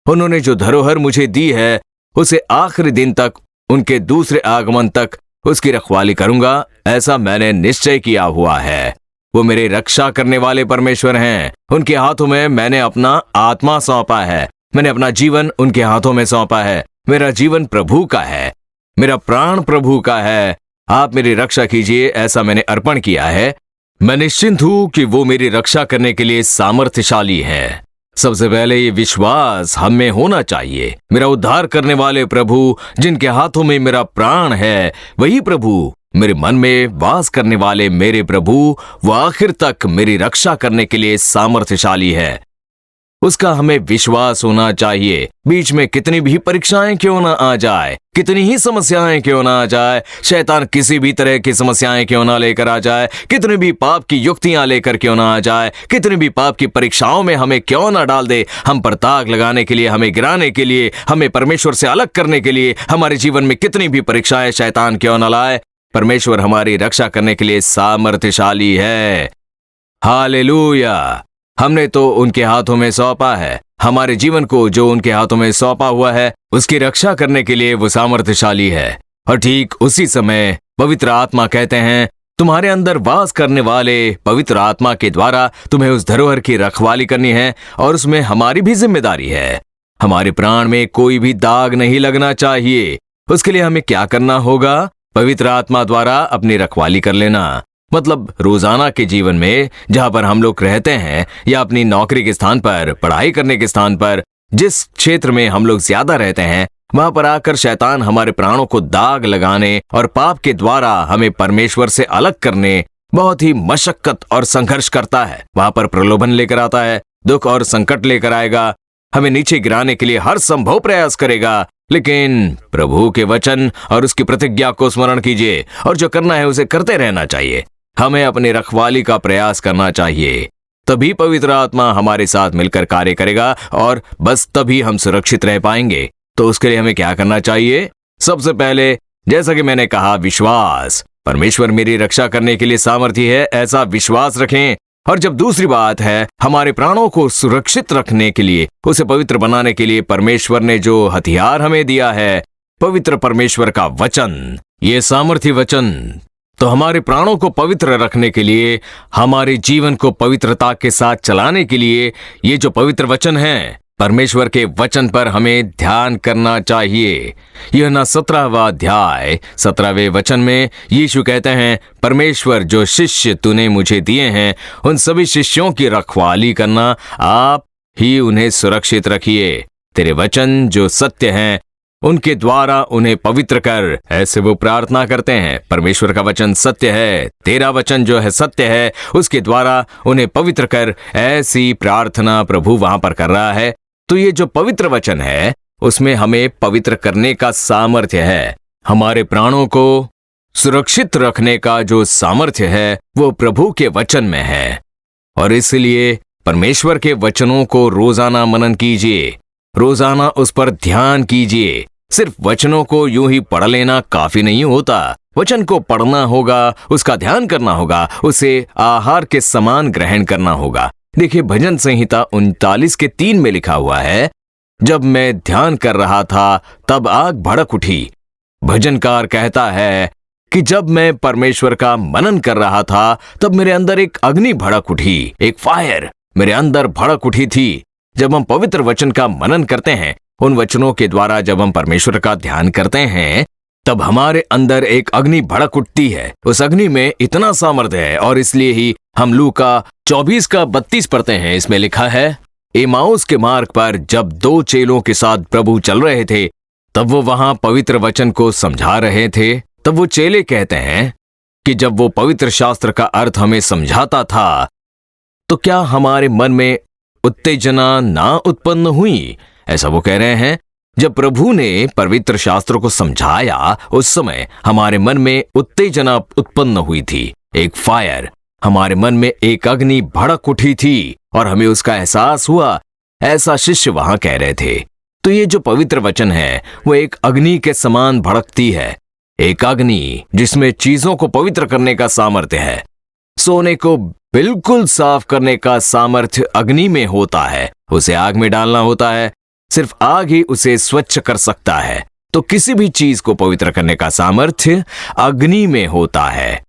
उन्होंने जो धरोहर मुझे दी है, उसे आखिरी दिन तक, उनके दूसरे आगमन तक उसकी रखवाली करूंगा, ऐसा मैंने निश्चय किया हुआ है। वो मेरे रक्षा करने वाले परमेश्वर हैं। उनके हाथों में मैंने अपना आत्मा सौंपा है, मैंने अपना जीवन उनके हाथों में सौंपा है। मेरा जीवन प्रभु का है। मेरा प्राण प्रभु का है, आप मेरी रक्षा कीजिए, ऐसा मैंने अर्पण किया है। मैं निश्चिंत हूं कि वो मेरी रक्षा करने के लिए सामर्थ्यशाली है। सबसे पहले ये विश्वास हम में होना चाहिए, मेरा उद्धार करने वाले प्रभु जिनके हाथों में मेरा प्राण है, वही प्रभु मेरे मन में वास करने वाले मेरे प्रभु, वो आखिर तक मेरी रक्षा करने के लिए सामर्थ्यशाली है। उसका हमें विश्वास होना चाहिए। बीच में कितनी भी परीक्षाएं क्यों ना आ जाए, कितनी ही समस्याएं क्यों ना आ जाए, शैतान किसी भी तरह की समस्याएं क्यों ना लेकर आ जाए, कितनी भी पाप की युक्तियां लेकर क्यों ना आ जाए, कितनी भी पाप की परीक्षाओं में हमें क्यों ना डाल दे, हम पर ताक लगाने के लिए, हमें गिराने के लिए, हमें परमेश्वर से अलग करने के लिए, हमारे जीवन में कितनी भी परीक्षाएं शैतान क्यों ना लाए, परमेश्वर हमारी रक्षा करने के लिए सामर्थ्यशाली है। हालेलुया। हमने तो उनके हाथों में सौंपा है, हमारे जीवन को जो उनके हाथों में सौंपा हुआ है उसकी रक्षा करने के लिए वो सामर्थ्यशाली है। और ठीक उसी समय पवित्र आत्मा कहते हैं, तुम्हारे अंदर वास करने वाले पवित्र आत्मा के द्वारा तुम्हें उस धरोहर की रखवाली करनी है और उसमें हमारी भी जिम्मेदारी है। हमारे प्राण में कोई भी दाग नहीं लगना चाहिए। उसके लिए हमें क्या करना होगा? पवित्र आत्मा द्वारा अपनी रखवाली कर लेना। मतलब रोजाना के जीवन में जहां पर हम लोग रहते हैं या अपनी नौकरी के स्थान पर, पढ़ाई करने के स्थान पर, जिस क्षेत्र में हम लोग ज्यादा रहते हैं, वहां पर आकर शैतान हमारे प्राणों को दाग लगाने और पाप के द्वारा हमें परमेश्वर से अलग करने बहुत ही मशक्कत और संघर्ष करता है। वहां पर प्रलोभन लेकर आता है, दुख और संकट लेकर आएगा, हमें नीचे गिराने के लिए हर संभव प्रयास करेगा। लेकिन प्रभु के वचन और उसकी प्रतिज्ञा को स्मरण कीजिए और जो करना है उसे करते रहना चाहिए। हमें अपनी रखवाली का प्रयास करना चाहिए, तभी पवित्र आत्मा हमारे साथ मिलकर कार्य करेगा और बस तभी हम सुरक्षित रह पाएंगे। तो उसके लिए हमें क्या करना चाहिए? सबसे पहले, जैसा कि मैंने कहा, विश्वास। परमेश्वर मेरी रक्षा करने के लिए सामर्थ्य है, ऐसा विश्वास रखें। और जब दूसरी बात है, हमारे प्राणों को सुरक्षित रखने के लिए, उसे पवित्र बनाने के लिए परमेश्वर ने जो हथियार हमें दिया है, पवित्र परमेश्वर का वचन, ये सामर्थ्य वचन, तो हमारे प्राणों को पवित्र रखने के लिए, हमारे जीवन को पवित्रता के साथ चलाने के लिए, ये जो पवित्र वचन है, परमेश्वर के वचन पर हमें ध्यान करना चाहिए। यह ना 17वां अध्याय 17वें वचन में यीशु कहते हैं, परमेश्वर जो शिष्य तूने मुझे दिए हैं, उन सभी शिष्यों की रखवाली करना, आप ही उन्हें सुरक्षित रखिए। तेरे वचन जो सत्य हैं, उनके द्वारा उन्हें पवित्र कर, ऐसे वो प्रार्थना करते हैं। परमेश्वर का वचन सत्य है, तेरा वचन जो है सत्य है, उसके द्वारा उन्हें पवित्र कर, ऐसी प्रार्थना प्रभु वहां पर कर रहा है। तो ये जो पवित्र वचन है, उसमें हमें पवित्र करने का सामर्थ्य है। हमारे प्राणों को सुरक्षित रखने का जो सामर्थ्य है, वो प्रभु के वचन में है। और इसलिए परमेश्वर के वचनों को रोजाना मनन कीजिए, रोजाना उस पर ध्यान कीजिए। सिर्फ वचनों को यूं ही पढ़ लेना काफी नहीं होता। वचन को पढ़ना होगा, उसका ध्यान करना होगा, उसे आहार के समान ग्रहण करना होगा। देखिए, भजन संहिता 39:3 में लिखा हुआ है, जब मैं ध्यान कर रहा था तब आग भड़क उठी। भजनकार कहता है कि जब मैं परमेश्वर का मनन कर रहा था तब मेरे अंदर एक अग्नि भड़क उठी, एक फायर मेरे अंदर भड़क उठी थी। जब हम पवित्र वचन का मनन करते हैं, उन वचनों के द्वारा जब हम परमेश्वर का ध्यान करते हैं, तब हमारे अंदर एक अग्नि भड़क उठती है। उस अग्नि में इतना सामर्थ्य है, और इसलिए ही हम लूका 24:32 पढ़ते हैं। इसमें लिखा है, एमाउस के मार्ग पर जब 2 चेलों के साथ प्रभु चल रहे थे, तब वो वहां पवित्र वचन को समझा रहे थे। तब वो चेले कहते हैं कि जब वो पवित्र शास्त्र का अर्थ हमें समझाता था, तो क्या हमारे मन में उत्तेजना ना उत्पन्न हुई? ऐसा वो कह रहे हैं, जब प्रभु ने पवित्र शास्त्रों को समझाया, उस समय हमारे मन में उत्तेजना उत्पन्न हुई थी, एक फायर, हमारे मन में एक अग्नि भड़क उठी थी और हमें उसका एहसास हुआ। ऐसा शिष्य वहां कह रहे थे। तो ये जो पवित्र वचन है, वो एक अग्नि के समान भड़कती है, एक अग्नि जिसमें चीजों को पवित्र करने का सामर्थ्य है। सोने को बिल्कुल साफ करने का सामर्थ्य अग्नि में होता है, उसे आग में डालना होता है, सिर्फ आग ही उसे स्वच्छ कर सकता है। तो किसी भी चीज को पवित्र करने का सामर्थ्य अग्नि में होता है।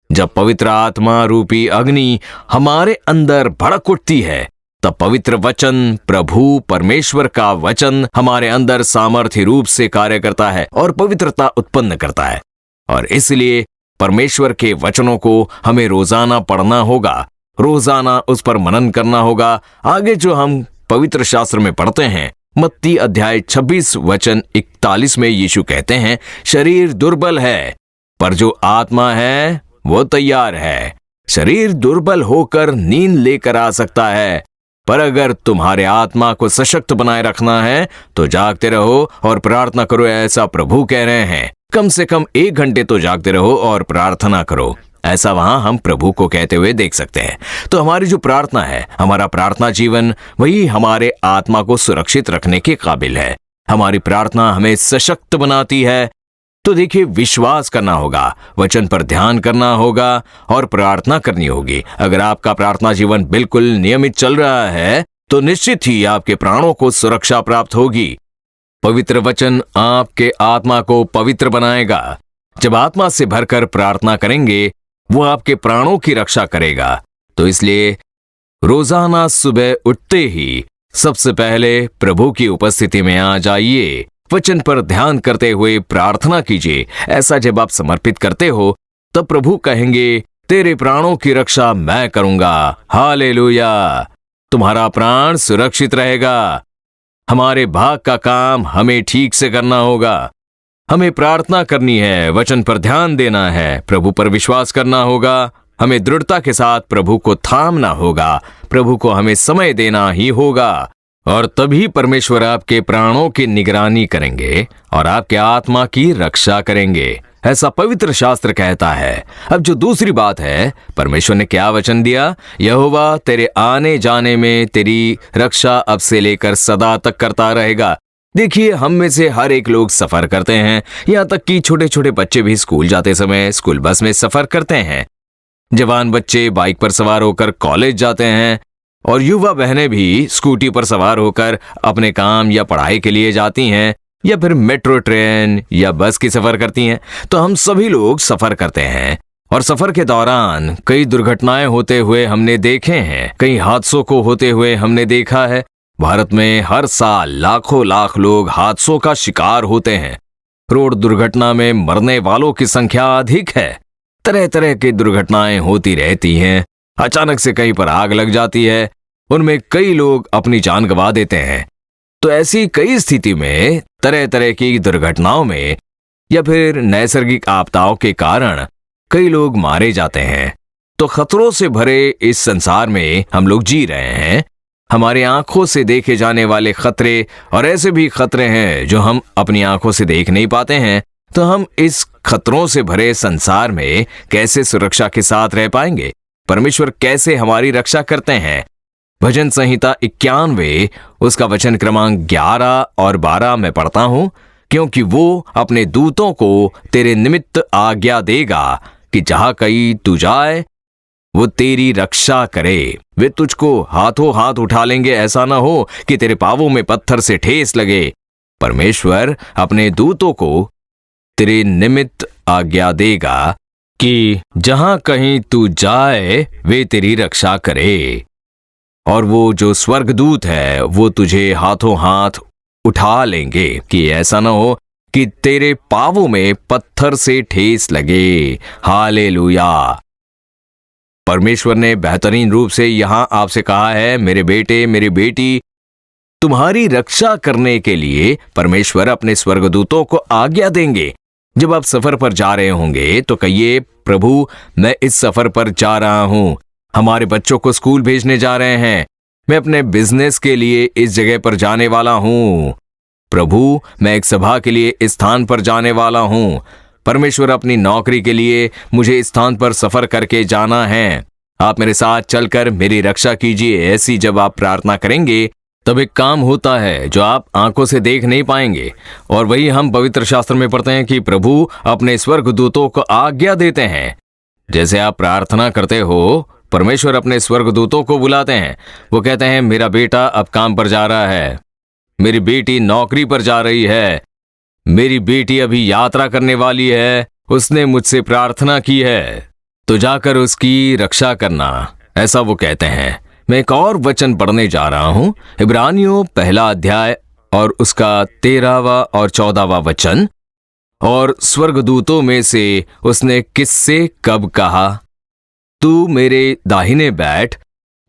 जब पवित्र आत्मा रूपी अग्नि हमारे अंदर भड़क उठती है, तब पवित्र वचन, प्रभु परमेश्वर का वचन हमारे अंदर सामर्थ्य रूप से कार्य करता है और पवित्रता उत्पन्न करता है। और इसलिए परमेश्वर के वचनों को हमें रोजाना पढ़ना होगा, रोजाना उस पर मनन करना होगा। आगे जो हम पवित्र शास्त्र में पढ़ते हैं, मत्ती अध्याय 26 वचन 41 में यीशु कहते हैं, शरीर दुर्बल है पर जो आत्मा है वो तैयार है। शरीर दुर्बल होकर नींद लेकर आ सकता है, पर अगर तुम्हारे आत्मा को सशक्त बनाए रखना है तो जागते रहो और प्रार्थना करो, ऐसा प्रभु कह रहे हैं। कम से कम 1 घंटे तो जागते रहो और प्रार्थना करो, ऐसा वहां हम प्रभु को कहते हुए देख सकते हैं। तो हमारी जो प्रार्थना है, हमारा प्रार्थना जीवन, वही हमारे आत्मा को सुरक्षित रखने के काबिल है। हमारी प्रार्थना हमें सशक्त बनाती है। तो देखिए, विश्वास करना होगा, वचन पर ध्यान करना होगा और प्रार्थना करनी होगी। अगर आपका प्रार्थना जीवन बिल्कुल नियमित चल रहा है तो निश्चित ही आपके प्राणों को सुरक्षा प्राप्त होगी। पवित्र वचन आपके आत्मा को पवित्र बनाएगा। जब आत्मा से भरकर प्रार्थना करेंगे, वो आपके प्राणों की रक्षा करेगा। तो इसलिए रोजाना सुबह उठते ही सबसे पहले प्रभु की उपस्थिति में आ जाइए, वचन पर ध्यान करते हुए प्रार्थना कीजिए। ऐसा जब आप समर्पित करते हो तब प्रभु कहेंगे, तेरे प्राणों की रक्षा मैं करूंगा। हालेलुया! तुम्हारा प्राण सुरक्षित रहेगा। हमारे भाग का काम हमें ठीक से करना होगा। हमें प्रार्थना करनी है, वचन पर ध्यान देना है, प्रभु पर विश्वास करना होगा। हमें दृढ़ता के साथ प्रभु को थामना होगा, प्रभु को हमें समय देना ही होगा। और तभी परमेश्वर आपके प्राणों की निगरानी करेंगे और आपके आत्मा की रक्षा करेंगे, ऐसा पवित्र शास्त्र कहता है। अब जो दूसरी बात है, परमेश्वर ने क्या वचन दिया? यहोवा तेरे आने जाने में तेरी रक्षा अब से लेकर सदा तक करता रहेगा। देखिए, हम में से हर एक लोग सफर करते हैं, यहाँ तक कि छोटे छोटे बच्चे भी स्कूल जाते समय स्कूल बस में सफर करते हैं। जवान बच्चे बाइक पर सवार होकर कॉलेज जाते हैं और युवा बहनें भी स्कूटी पर सवार होकर अपने काम या पढ़ाई के लिए जाती हैं, या फिर मेट्रो ट्रेन या बस की सफर करती हैं। तो हम सभी लोग सफर करते हैं और सफर के दौरान कई दुर्घटनाएं होते हुए हमने देखे हैं, कई हादसों को होते हुए हमने देखा है। भारत में हर साल लाखों लाख लोग हादसों का शिकार होते हैं। रोड दुर्घटना में मरने वालों की संख्या अधिक है। तरह तरह की दुर्घटनाएं होती रहती हैं। अचानक से कहीं पर आग लग जाती है, उनमें कई लोग अपनी जान गंवा देते हैं। तो ऐसी कई स्थिति में, तरह तरह की दुर्घटनाओं में या फिर नैसर्गिक आपदाओं के कारण कई लोग मारे जाते हैं। तो खतरों से भरे इस संसार में हम लोग जी रहे हैं। हमारी आंखों से देखे जाने वाले खतरे और ऐसे भी खतरे हैं जो हम अपनी आंखों से देख नहीं पाते हैं। तो हम इस खतरों से भरे संसार में कैसे सुरक्षा के साथ रह पाएंगे? परमेश्वर कैसे हमारी रक्षा करते हैं? भजन संहिता 91 उसका वचन क्रमांक 11 और 12 में पढ़ता हूं, क्योंकि वो अपने दूतों को तेरे निमित्त आज्ञा देगा कि जहां कहीं तू जाए वो तेरी रक्षा करे। वे तुझको हाथों हाथ उठा लेंगे, ऐसा ना हो कि तेरे पांवों में पत्थर से ठेस लगे। परमेश्वर अपने दूतों को तेरे निमित्त आज्ञा देगा कि जहां कहीं तू जाए वे तेरी रक्षा करे। और वो जो स्वर्गदूत है वो तुझे हाथों हाथ उठा लेंगे कि ऐसा ना हो कि तेरे पांवों में पत्थर से ठेस लगे। हालेलुया! परमेश्वर ने बेहतरीन रूप से यहां आपसे कहा है, मेरे बेटे मेरी बेटी, तुम्हारी रक्षा करने के लिए परमेश्वर अपने स्वर्गदूतों को आज्ञा देंगे। जब आप सफर पर जा रहे होंगे तो कहिए, प्रभु मैं इस सफर पर जा रहा हूं, हमारे बच्चों को स्कूल भेजने जा रहे हैं, मैं अपने बिजनेस के लिए इस जगह पर जाने वाला हूं, प्रभु मैं एक सभा के लिए इस स्थान पर जाने वाला हूं, परमेश्वर अपनी नौकरी के लिए मुझे इस स्थान पर सफर करके जाना है, आप मेरे साथ चलकर मेरी रक्षा कीजिए। ऐसी जब आप प्रार्थना करेंगे तब एक काम होता है जो आप आंखों से देख नहीं पाएंगे, और वही हम पवित्र शास्त्र में पढ़ते हैं कि प्रभु अपने स्वर्गदूतों को आज्ञा देते हैं। जैसे आप प्रार्थना करते हो, परमेश्वर अपने स्वर्गदूतों को बुलाते हैं। वो कहते हैं, मेरा बेटा अब काम पर जा रहा है, मेरी बेटी नौकरी पर जा रही है, मेरी बेटी अभी यात्रा करने वाली है, उसने मुझसे प्रार्थना की है, तो जाकर उसकी रक्षा करना, ऐसा वो कहते हैं। मैं एक और वचन पढ़ने जा रहा हूं, इब्रानियों पहला अध्याय और उसका 13वां और 14वां वचन। और स्वर्गदूतों में से उसने किससे कब कहा, तू मेरे दाहिने बैठ,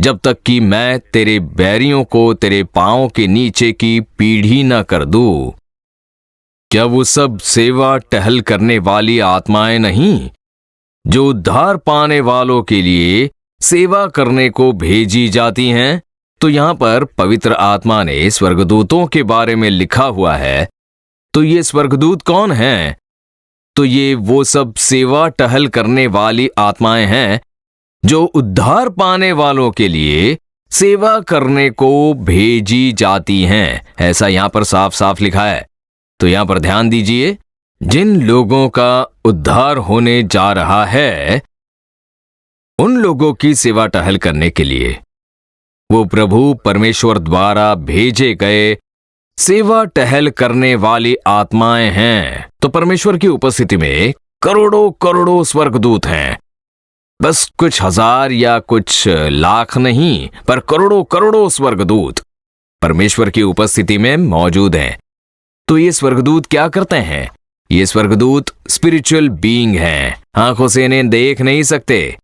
जब तक कि मैं तेरे बैरियों को तेरे पांवों के नीचे की पीढ़ी न कर दूं। क्या वो सब सेवा टहल करने वाली आत्माएं नहीं, जो उद्धार पाने वालों के लिए सेवा करने को भेजी जाती हैं? तो यहां पर पवित्र आत्मा ने स्वर्गदूतों के बारे में लिखा हुआ है। तो ये स्वर्गदूत कौन हैं? तो ये वो सब सेवा टहल करने वाली आत्माएं हैं जो उद्धार पाने वालों के लिए सेवा करने को भेजी जाती हैं। ऐसा यहां पर साफ साफ लिखा है। तो यहां पर ध्यान दीजिए, जिन लोगों का उद्धार होने जा रहा है, उन लोगों की सेवा टहल करने के लिए वो प्रभु परमेश्वर द्वारा भेजे गए सेवा टहल करने वाली आत्माएं हैं। तो परमेश्वर की उपस्थिति में करोड़ों करोड़ों स्वर्गदूत हैं। बस कुछ हजार या कुछ लाख नहीं, पर करोड़ों करोड़ों स्वर्गदूत परमेश्वर की उपस्थिति में मौजूद हैं। तो ये स्वर्गदूत क्या करते हैं? ये स्वर्गदूत स्पिरिचुअल बीइंग हैं। आंखों से इन्हें देख नहीं सकते।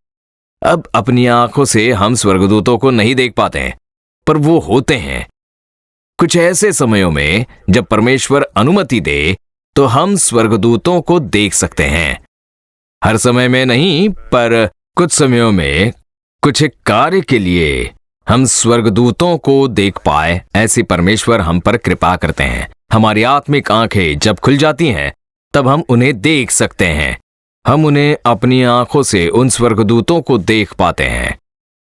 अब अपनी आंखों से हम स्वर्गदूतों को नहीं देख पाते हैं, पर वो होते हैं। कुछ ऐसे समयों में जब परमेश्वर अनुमति दे तो हम स्वर्गदूतों को देख सकते हैं। हर समय में नहीं, पर कुछ समयों में कुछ एक कार्य के लिए हम स्वर्गदूतों को देख पाए, ऐसी परमेश्वर हम पर कृपा करते हैं। हमारी आत्मिक आंखें जब खुल जाती हैं तब हम उन्हें देख सकते हैं। हम उन्हें अपनी आंखों से उन स्वर्गदूतों को देख पाते हैं।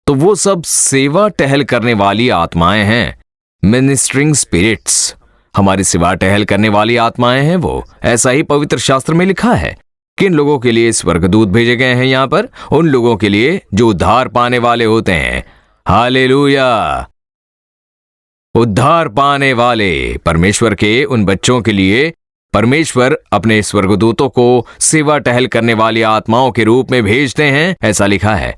तो वो सब सेवा टहल करने वाली आत्माएं हैं, मिनिस्ट्रिंग स्पिरिट्स। हमारी सेवा टहल करने वाली आत्माएं हैं वो। ऐसा ही पवित्र शास्त्र में लिखा है। किन लोगों के लिए स्वर्गदूत भेजे गए हैं यहां पर? उन लोगों के लिए जो उद्धार पाने वाले होते हैं। हालेलुया! उद्धार पाने वाले परमेश्वर के उन बच्चों के लिए परमेश्वर अपने स्वर्गदूतों को सेवा टहल करने वाली आत्माओं के रूप में भेजते हैं। ऐसा लिखा है।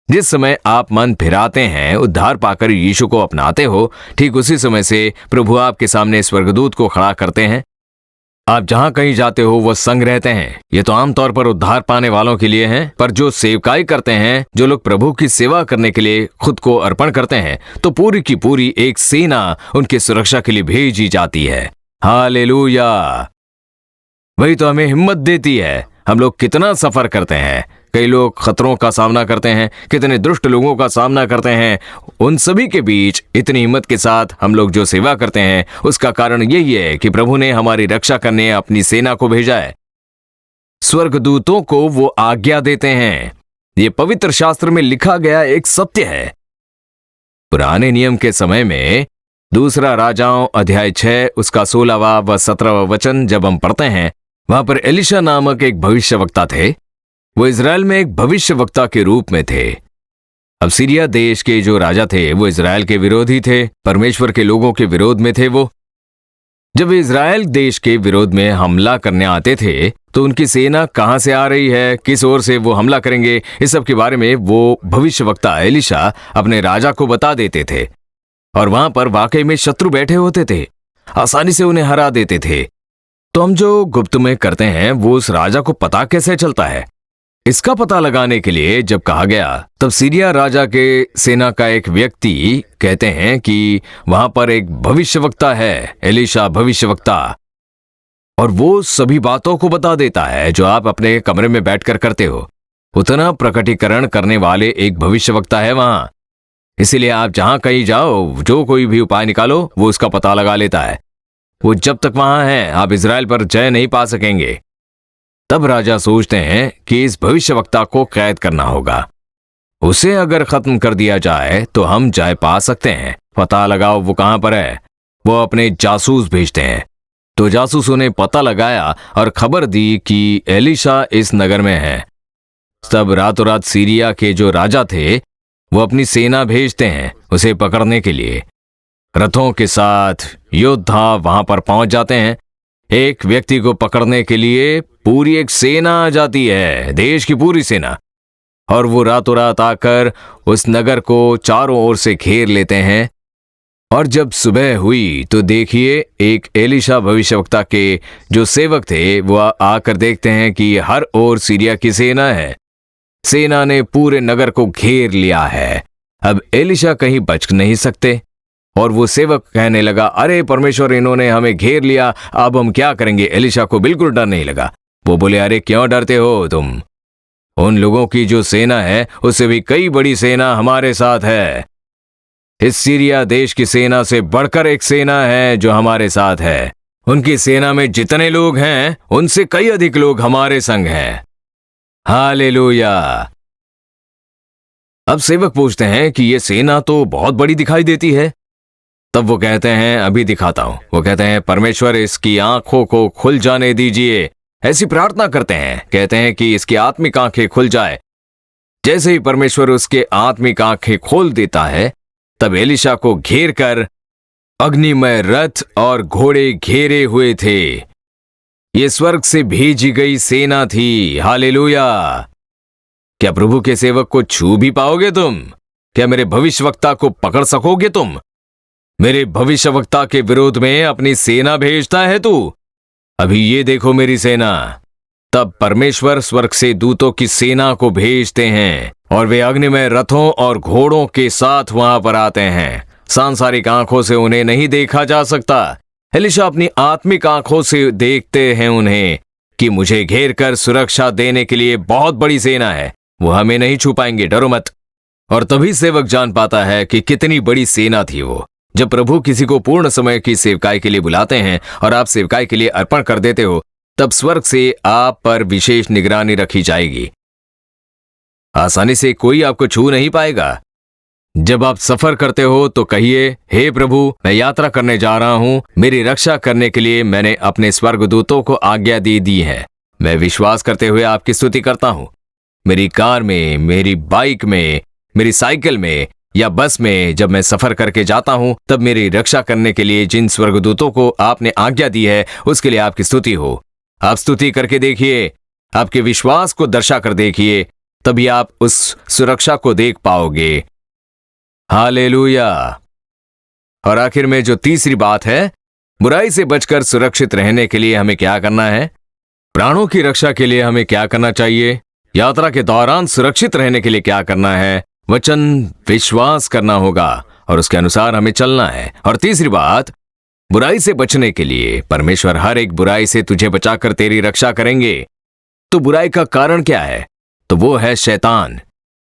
जिस समय आप मन फिराते हैं, उद्धार पाकर यीशु को अपनाते हो, ठीक उसी समय से प्रभु आपके सामने स्वर्गदूत को खड़ा करते हैं। आप जहां कहीं जाते हो वो संग रहते हैं। ये तो आमतौर पर उद्धार पाने वालों के लिए हैं, पर जो सेवकाई करते हैं, जो लोग प्रभु की सेवा करने के लिए खुद को अर्पण करते हैं, तो पूरी की पूरी एक सेना उनकी सुरक्षा के लिए भेजी जाती है। हालेलुया! वही तो हमें हिम्मत देती है। हम लोग कितना सफर करते हैं, कई लोग खतरों का सामना करते हैं, कितने दुष्ट लोगों का सामना करते हैं। उन सभी के बीच इतनी हिम्मत के साथ हम लोग जो सेवा करते हैं, उसका कारण यही है कि प्रभु ने हमारी रक्षा करने अपनी सेना को भेजा है। स्वर्गदूतों को वो आज्ञा देते हैं। ये पवित्र शास्त्र में लिखा गया एक सत्य है। पुराने नियम के समय में दूसरा राजाओं अध्याय 6 उसका 16वां व 17वां वचन जब हम पढ़ते हैं, वहां पर एलिशा नामक एक भविष्यवक्ता थे। वो इज़राइल में एक भविष्यवक्ता के रूप में थे। अब सीरिया देश के जो राजा थे वो इज़राइल के विरोधी थे, परमेश्वर के लोगों के विरोध में थे। वो जब इज़राइल देश के विरोध में हमला करने आते थे तो उनकी सेना कहां से आ रही है, किस ओर से वो हमला करेंगे, इस सब के बारे में वो भविष्यवक्ता एलिशा अपने राजा को बता देते थे। और वहां पर वाकई में शत्रु बैठे होते थे, आसानी से उन्हें हरा देते थे। तो हम जो गुप्त में करते हैं वो उस राजा को पता कैसे चलता है? इसका पता लगाने के लिए जब कहा गया, तब सीरिया राजा के सेना का एक व्यक्ति कहते हैं कि वहां पर एक भविष्यवक्ता है, एलिशा भविष्यवक्ता, और वो सभी बातों को बता देता है जो आप अपने कमरे में बैठकर करते हो। उतना प्रकटीकरण करने वाले एक भविष्यवक्ता है वहां। इसीलिए आप जहां कहीं जाओ, जो कोई भी उपाय निकालो, वो उसका पता लगा लेता है। वो जब तक वहां है, आप इज़राइल पर जय नहीं पा सकेंगे। तब राजा सोचते हैं कि इस भविष्यवक्ता को कैद करना होगा। उसे अगर खत्म कर दिया जाए तो हम जय पा सकते हैं। पता लगाओ वो कहां पर है। वो अपने जासूस भेजते हैं। तो जासूसों ने पता लगाया और खबर दी कि एलिशा इस नगर में है। तब रातों रात सीरिया के जो राजा थे वो अपनी सेना भेजते हैं उसे पकड़ने के लिए। रथों के साथ योद्धा वहां पर पहुंच जाते हैं। एक व्यक्ति को पकड़ने के लिए पूरी एक सेना आ जाती है, देश की पूरी सेना। और वो रातों रात आकर उस नगर को चारों ओर से घेर लेते हैं। और जब सुबह हुई तो देखिए, एक एलीशा भविष्यवक्ता के जो सेवक थे वो आकर देखते हैं कि हर ओर सीरिया की सेना है। सेना ने पूरे नगर को घेर लिया है। अब एलीशा कहीं बच नहीं सकते। और वो सेवक कहने लगा, अरे परमेश्वर, इन्होंने हमें घेर लिया, अब हम क्या करेंगे। एलीशा को बिल्कुल डर नहीं लगा। वो बोले, अरे क्यों डरते हो तुम? उन लोगों की जो सेना है उससे भी कई बड़ी सेना हमारे साथ है। इस सीरिया देश की सेना से बढ़कर एक सेना है जो हमारे साथ है। उनकी सेना में जितने लोग हैं उनसे कई अधिक लोग हमारे संग हैं। हालेलुया। अब सेवक पूछते हैं कि ये सेना तो बहुत बड़ी दिखाई देती है। तब वो कहते हैं, अभी दिखाता हूं। वो कहते हैं, परमेश्वर इसकी आंखों को खुल जाने दीजिए। ऐसी प्रार्थना करते हैं, कहते हैं कि इसकी आत्मिक आंखें खुल जाए। जैसे ही परमेश्वर उसके आत्मिक आंखें खोल देता है, तब एलीशा को घेर कर अग्निमय रथ और घोड़े घेरे हुए थे। ये स्वर्ग से भेजी गई सेना थी। हालेलुया। क्या प्रभु के सेवक को छू भी पाओगे तुम? क्या मेरे भविष्यवक्ता को पकड़ सकोगे तुम? मेरे भविष्यवक्ता के विरोध में अपनी सेना भेजता है तू? अभी ये देखो मेरी सेना। तब परमेश्वर स्वर्ग से दूतों की सेना को भेजते हैं और वे अग्निमय रथों और घोड़ों के साथ वहां पर आते हैं। सांसारिक आंखों से उन्हें नहीं देखा जा सकता। एलीशा अपनी आत्मिक आंखों से देखते हैं उन्हें कि मुझे घेर कर सुरक्षा देने के लिए बहुत बड़ी सेना है। वो हमें नहीं छू पाएंगे, डरो मत। और तभी सेवक जान पाता है कि कितनी बड़ी सेना थी वो। जब प्रभु किसी को पूर्ण समय की सेवकाई के लिए बुलाते हैं और आप सेवकाई के लिए अर्पण कर देते हो, तब स्वर्ग से आप पर विशेष निगरानी रखी जाएगी। आसानी से कोई आपको छू नहीं पाएगा। जब आप सफर करते हो तो कहिए, हे प्रभु, मैं यात्रा करने जा रहा हूं। मेरी रक्षा करने के लिए मैंने अपने स्वर्गदूतों को आज्ञा दे दी है। मैं विश्वास करते हुए आपकी स्तुति करता हूं। मेरी कार में, मेरी बाइक में, मेरी साइकिल में या बस में जब मैं सफर करके जाता हूं, तब मेरी रक्षा करने के लिए जिन स्वर्गदूतों को आपने आज्ञा दी है उसके लिए आपकी स्तुति हो। आप स्तुति करके देखिए, आपके विश्वास को दर्शा कर देखिए, तभी आप उस सुरक्षा को देख पाओगे। हालेलुया। और आखिर में जो तीसरी बात है, बुराई से बचकर सुरक्षित रहने के लिए हमें क्या करना है? प्राणों की रक्षा के लिए हमें क्या करना चाहिए? यात्रा के दौरान सुरक्षित रहने के लिए क्या करना है? वचन विश्वास करना होगा और उसके अनुसार हमें चलना है। और तीसरी बात, बुराई से बचने के लिए परमेश्वर हर एक बुराई से तुझे बचाकर तेरी रक्षा करेंगे। तो बुराई का कारण क्या है? तो वो है शैतान।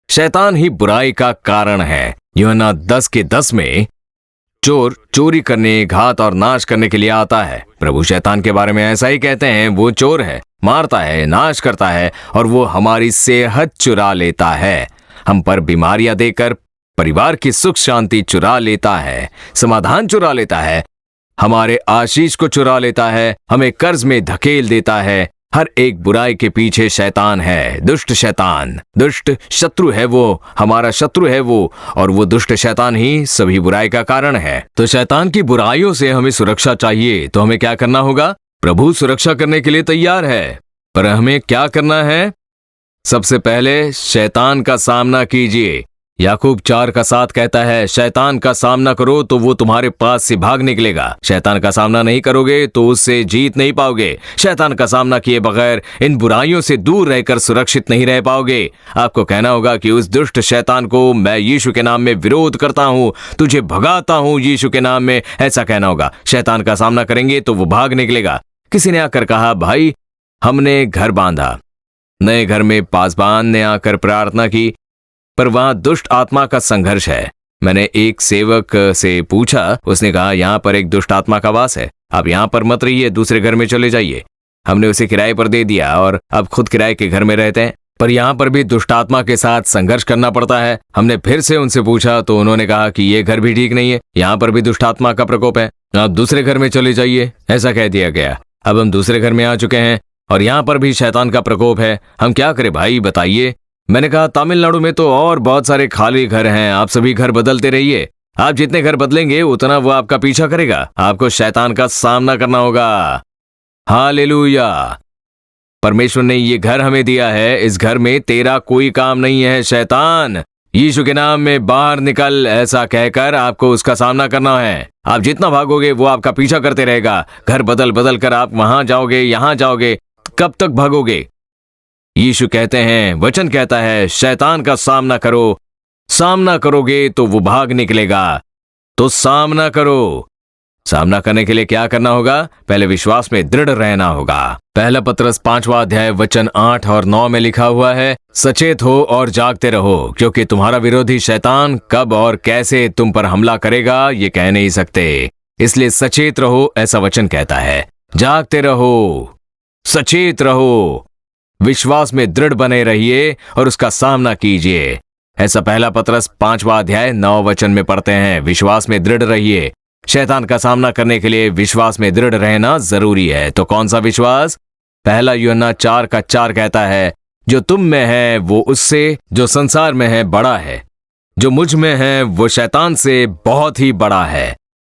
शैतान ही बुराई का कारण है। यूहन्ना 10:10 में चोर चोरी करने, घात और नाश करने के लिए आता है। प्रभु शैतान के बारे में ऐसा ही कहते हैं। वो चोर है, मारता है, नाश करता है और वो हमारी सेहत चुरा लेता है। हम पर बीमारियां देकर परिवार की सुख शांति चुरा लेता है, समाधान चुरा लेता है, हमारे आशीष को चुरा लेता है, हमें कर्ज में धकेल देता है। हर एक बुराई के पीछे शैतान है, दुष्ट शैतान। दुष्ट शत्रु है वो, हमारा शत्रु है वो, और वो दुष्ट शैतान ही सभी बुराई का कारण है। तो शैतान की बुराइयों से हमें सुरक्षा चाहिए। तो हमें क्या करना होगा? प्रभु सुरक्षा करने के लिए तैयार है, पर हमें क्या करना है? सबसे पहले शैतान का सामना कीजिए। याकूब 4:7 कहता है, शैतान का सामना करो तो वो तुम्हारे पास से भाग निकलेगा। शैतान का सामना नहीं करोगे तो उससे जीत नहीं पाओगे। शैतान का सामना किए बगैर इन बुराइयों से दूर रहकर सुरक्षित नहीं रह पाओगे। आपको कहना होगा कि उस दुष्ट शैतान को मैं यीशु के नाम में विरोध करता हूं, तुझे भगाता हूं यीशु के नाम में। ऐसा कहना होगा। शैतान का सामना करेंगे तो वो भाग निकलेगा। किसी ने आकर कहा, भाई हमने घर बांधा। नए घर में पासबान ने आकर प्रार्थना की, पर वहां दुष्ट आत्मा का संघर्ष है। मैंने एक सेवक से पूछा, उसने कहा यहाँ पर एक दुष्ट आत्मा का वास है, आप यहाँ पर मत रहिए, दूसरे घर में चले जाइए। हमने उसे किराए पर दे दिया और अब खुद किराए के घर में रहते हैं, पर यहाँ पर भी दुष्ट आत्मा के साथ संघर्ष करना पड़ता है। हमने फिर से उनसे पूछा तो उन्होंने कहा कि ये घर भी ठीक नहीं है, यहाँ पर भी दुष्ट आत्मा का प्रकोप है, आप दूसरे घर में चले जाइए, ऐसा कह दिया गया। अब हम दूसरे घर में आ चुके हैं और यहाँ पर भी शैतान का प्रकोप है। हम क्या करें भाई, बताइए। मैंने कहा, तमिलनाडु में तो और बहुत सारे खाली घर हैं, आप सभी घर बदलते रहिए। आप जितने घर बदलेंगे उतना वो आपका पीछा करेगा। आपको शैतान का सामना करना होगा। हालेलुया। परमेश्वर ने ये घर हमें दिया है, इस घर में तेरा कोई काम नहीं है शैतान। यीशु के नाम में बाहर निकल, ऐसा कहकर आपको उसका सामना करना है। आप जितना भागोगे वो आपका पीछा करते रहेगा। घर बदल बदल कर आप वहां जाओगे, यहां जाओगे, कब तक भागोगे? यीशु कहते हैं, वचन कहता है, शैतान का सामना करो। सामना करोगे तो वो भाग निकलेगा। तो सामना करो। सामना करने के लिए क्या करना होगा? पहले विश्वास में दृढ़ रहना होगा। पहला पत्रस 5वां अध्याय वचन 8 और 9 में लिखा हुआ है, सचेत हो और जागते रहो, क्योंकि तुम्हारा विरोधी शैतान कब और कैसे तुम पर हमला करेगा ये कह नहीं सकते। इसलिए सचेत रहो, ऐसा वचन कहता है। जागते रहो, सचेत रहो, विश्वास में दृढ़ बने रहिए और उसका सामना कीजिए। ऐसा पहला पत्रस 5वां अध्याय 9 वचन में पढ़ते हैं। विश्वास में दृढ़ रहिए। शैतान का सामना करने के लिए विश्वास में दृढ़ रहना जरूरी है। तो कौन सा विश्वास? पहला यूहन्ना 4:4 कहता है, जो तुम में है वो उससे जो संसार में है बड़ा है, जो मुझ में है वो शैतान से बहुत ही बड़ा है।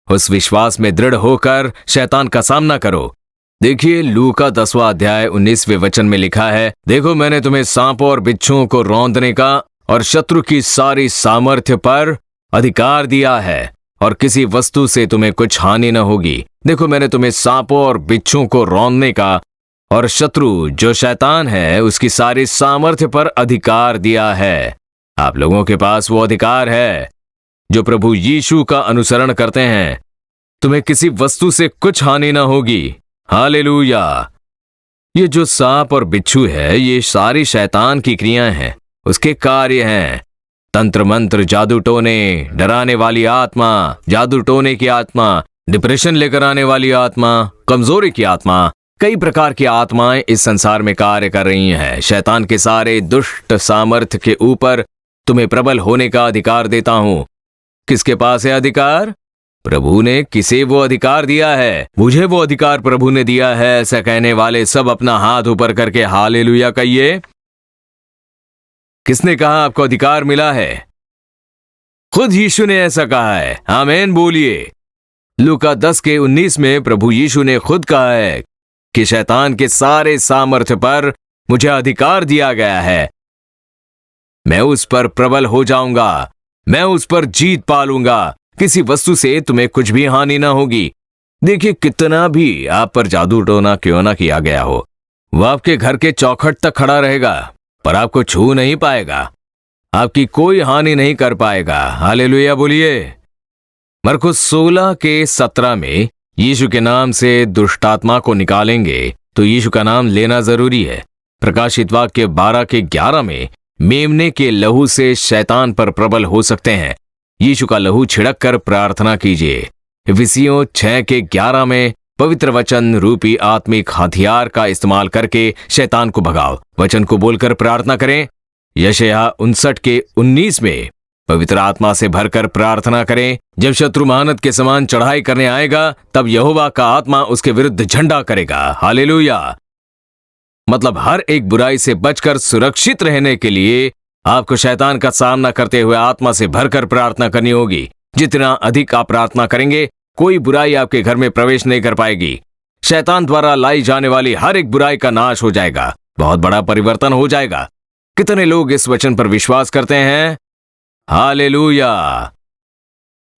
उस विश्वास में दृढ़ होकर शैतान का सामना करो। देखिए लूका 10वां अध्याय 19वें वचन में लिखा है, देखो मैंने तुम्हें सांपों और बिच्छुओं को रौंदने का और शत्रु की सारी सामर्थ्य पर अधिकार दिया है, और किसी वस्तु से तुम्हें कुछ हानि न होगी। देखो मैंने तुम्हें सांपों और बिच्छुओं को रौंदने का और शत्रु जो शैतान है उसकी सारी सामर्थ्य पर अधिकार दिया है। आप लोगों के पास वो अधिकार है जो प्रभु यीशु का अनुसरण करते हैं। तुम्हें किसी वस्तु से कुछ हानि न होगी। हालेलुया। ये जो सांप और बिच्छू है ये सारी शैतान की क्रियाएं हैं, उसके कार्य हैं। तंत्र मंत्र, जादू टोने, डराने वाली आत्मा, जादू टोने की आत्मा, डिप्रेशन लेकर आने वाली आत्मा, कमजोरी की आत्मा, कई प्रकार की आत्माएं इस संसार में कार्य कर रही हैं। शैतान के सारे दुष्ट सामर्थ्य के ऊपर तुम्हें प्रबल होने का अधिकार देता हूं। किसके पास है अधिकार? प्रभु ने किसे वो अधिकार दिया है? मुझे वो अधिकार प्रभु ने दिया है। ऐसा कहने वाले सब अपना हाथ ऊपर करके हालेलुया कहिए। किसने कहा आपको अधिकार मिला है? खुद यीशु ने ऐसा कहा है। आमीन बोलिए। लूका 10:19 में प्रभु यीशु ने खुद कहा है कि शैतान के सारे सामर्थ्य पर मुझे अधिकार दिया गया है। मैं उस पर प्रबल हो जाऊंगा, मैं उस पर जीत पालूंगा। किसी वस्तु से तुम्हें कुछ भी हानि ना होगी। देखिए कितना भी आप पर जादू टोना क्यों ना किया गया हो, वह आपके घर के चौखट तक खड़ा रहेगा पर आपको छू नहीं पाएगा, आपकी कोई हानि नहीं कर पाएगा। हालेलुया बोलिए। मरकुस 16:17 में यीशु के नाम से दुष्टात्मा को निकालेंगे तो यीशु का नाम लेना जरूरी है। प्रकाशित वाक्य 12:11 में मेमने के लहू से शैतान पर प्रबल हो सकते हैं। यीशु का लहू छिड़क कर प्रार्थना कीजिए। इफिसियों 6:11 में पवित्र वचन रूपी आत्मिक हथियार का इस्तेमाल करके शैतान को भगाओ। वचन को बोलकर प्रार्थना करें। यशायाह 59:19 में पवित्र आत्मा से भरकर प्रार्थना करें। जब शत्रु महानत के समान चढ़ाई करने आएगा तब यहोवा का आत्मा उसके विरुद्ध झंडा करेगा। हालेलुया। मतलब हर एक बुराई से बचकर सुरक्षित रहने के लिए आपको शैतान का सामना करते हुए आत्मा से भरकर प्रार्थना करनी होगी। जितना अधिक आप प्रार्थना करेंगे कोई बुराई आपके घर में प्रवेश नहीं कर पाएगी। शैतान द्वारा लाई जाने वाली हर एक बुराई का नाश हो जाएगा। बहुत बड़ा परिवर्तन हो जाएगा। कितने लोग इस वचन पर विश्वास करते हैं? हालेलुया।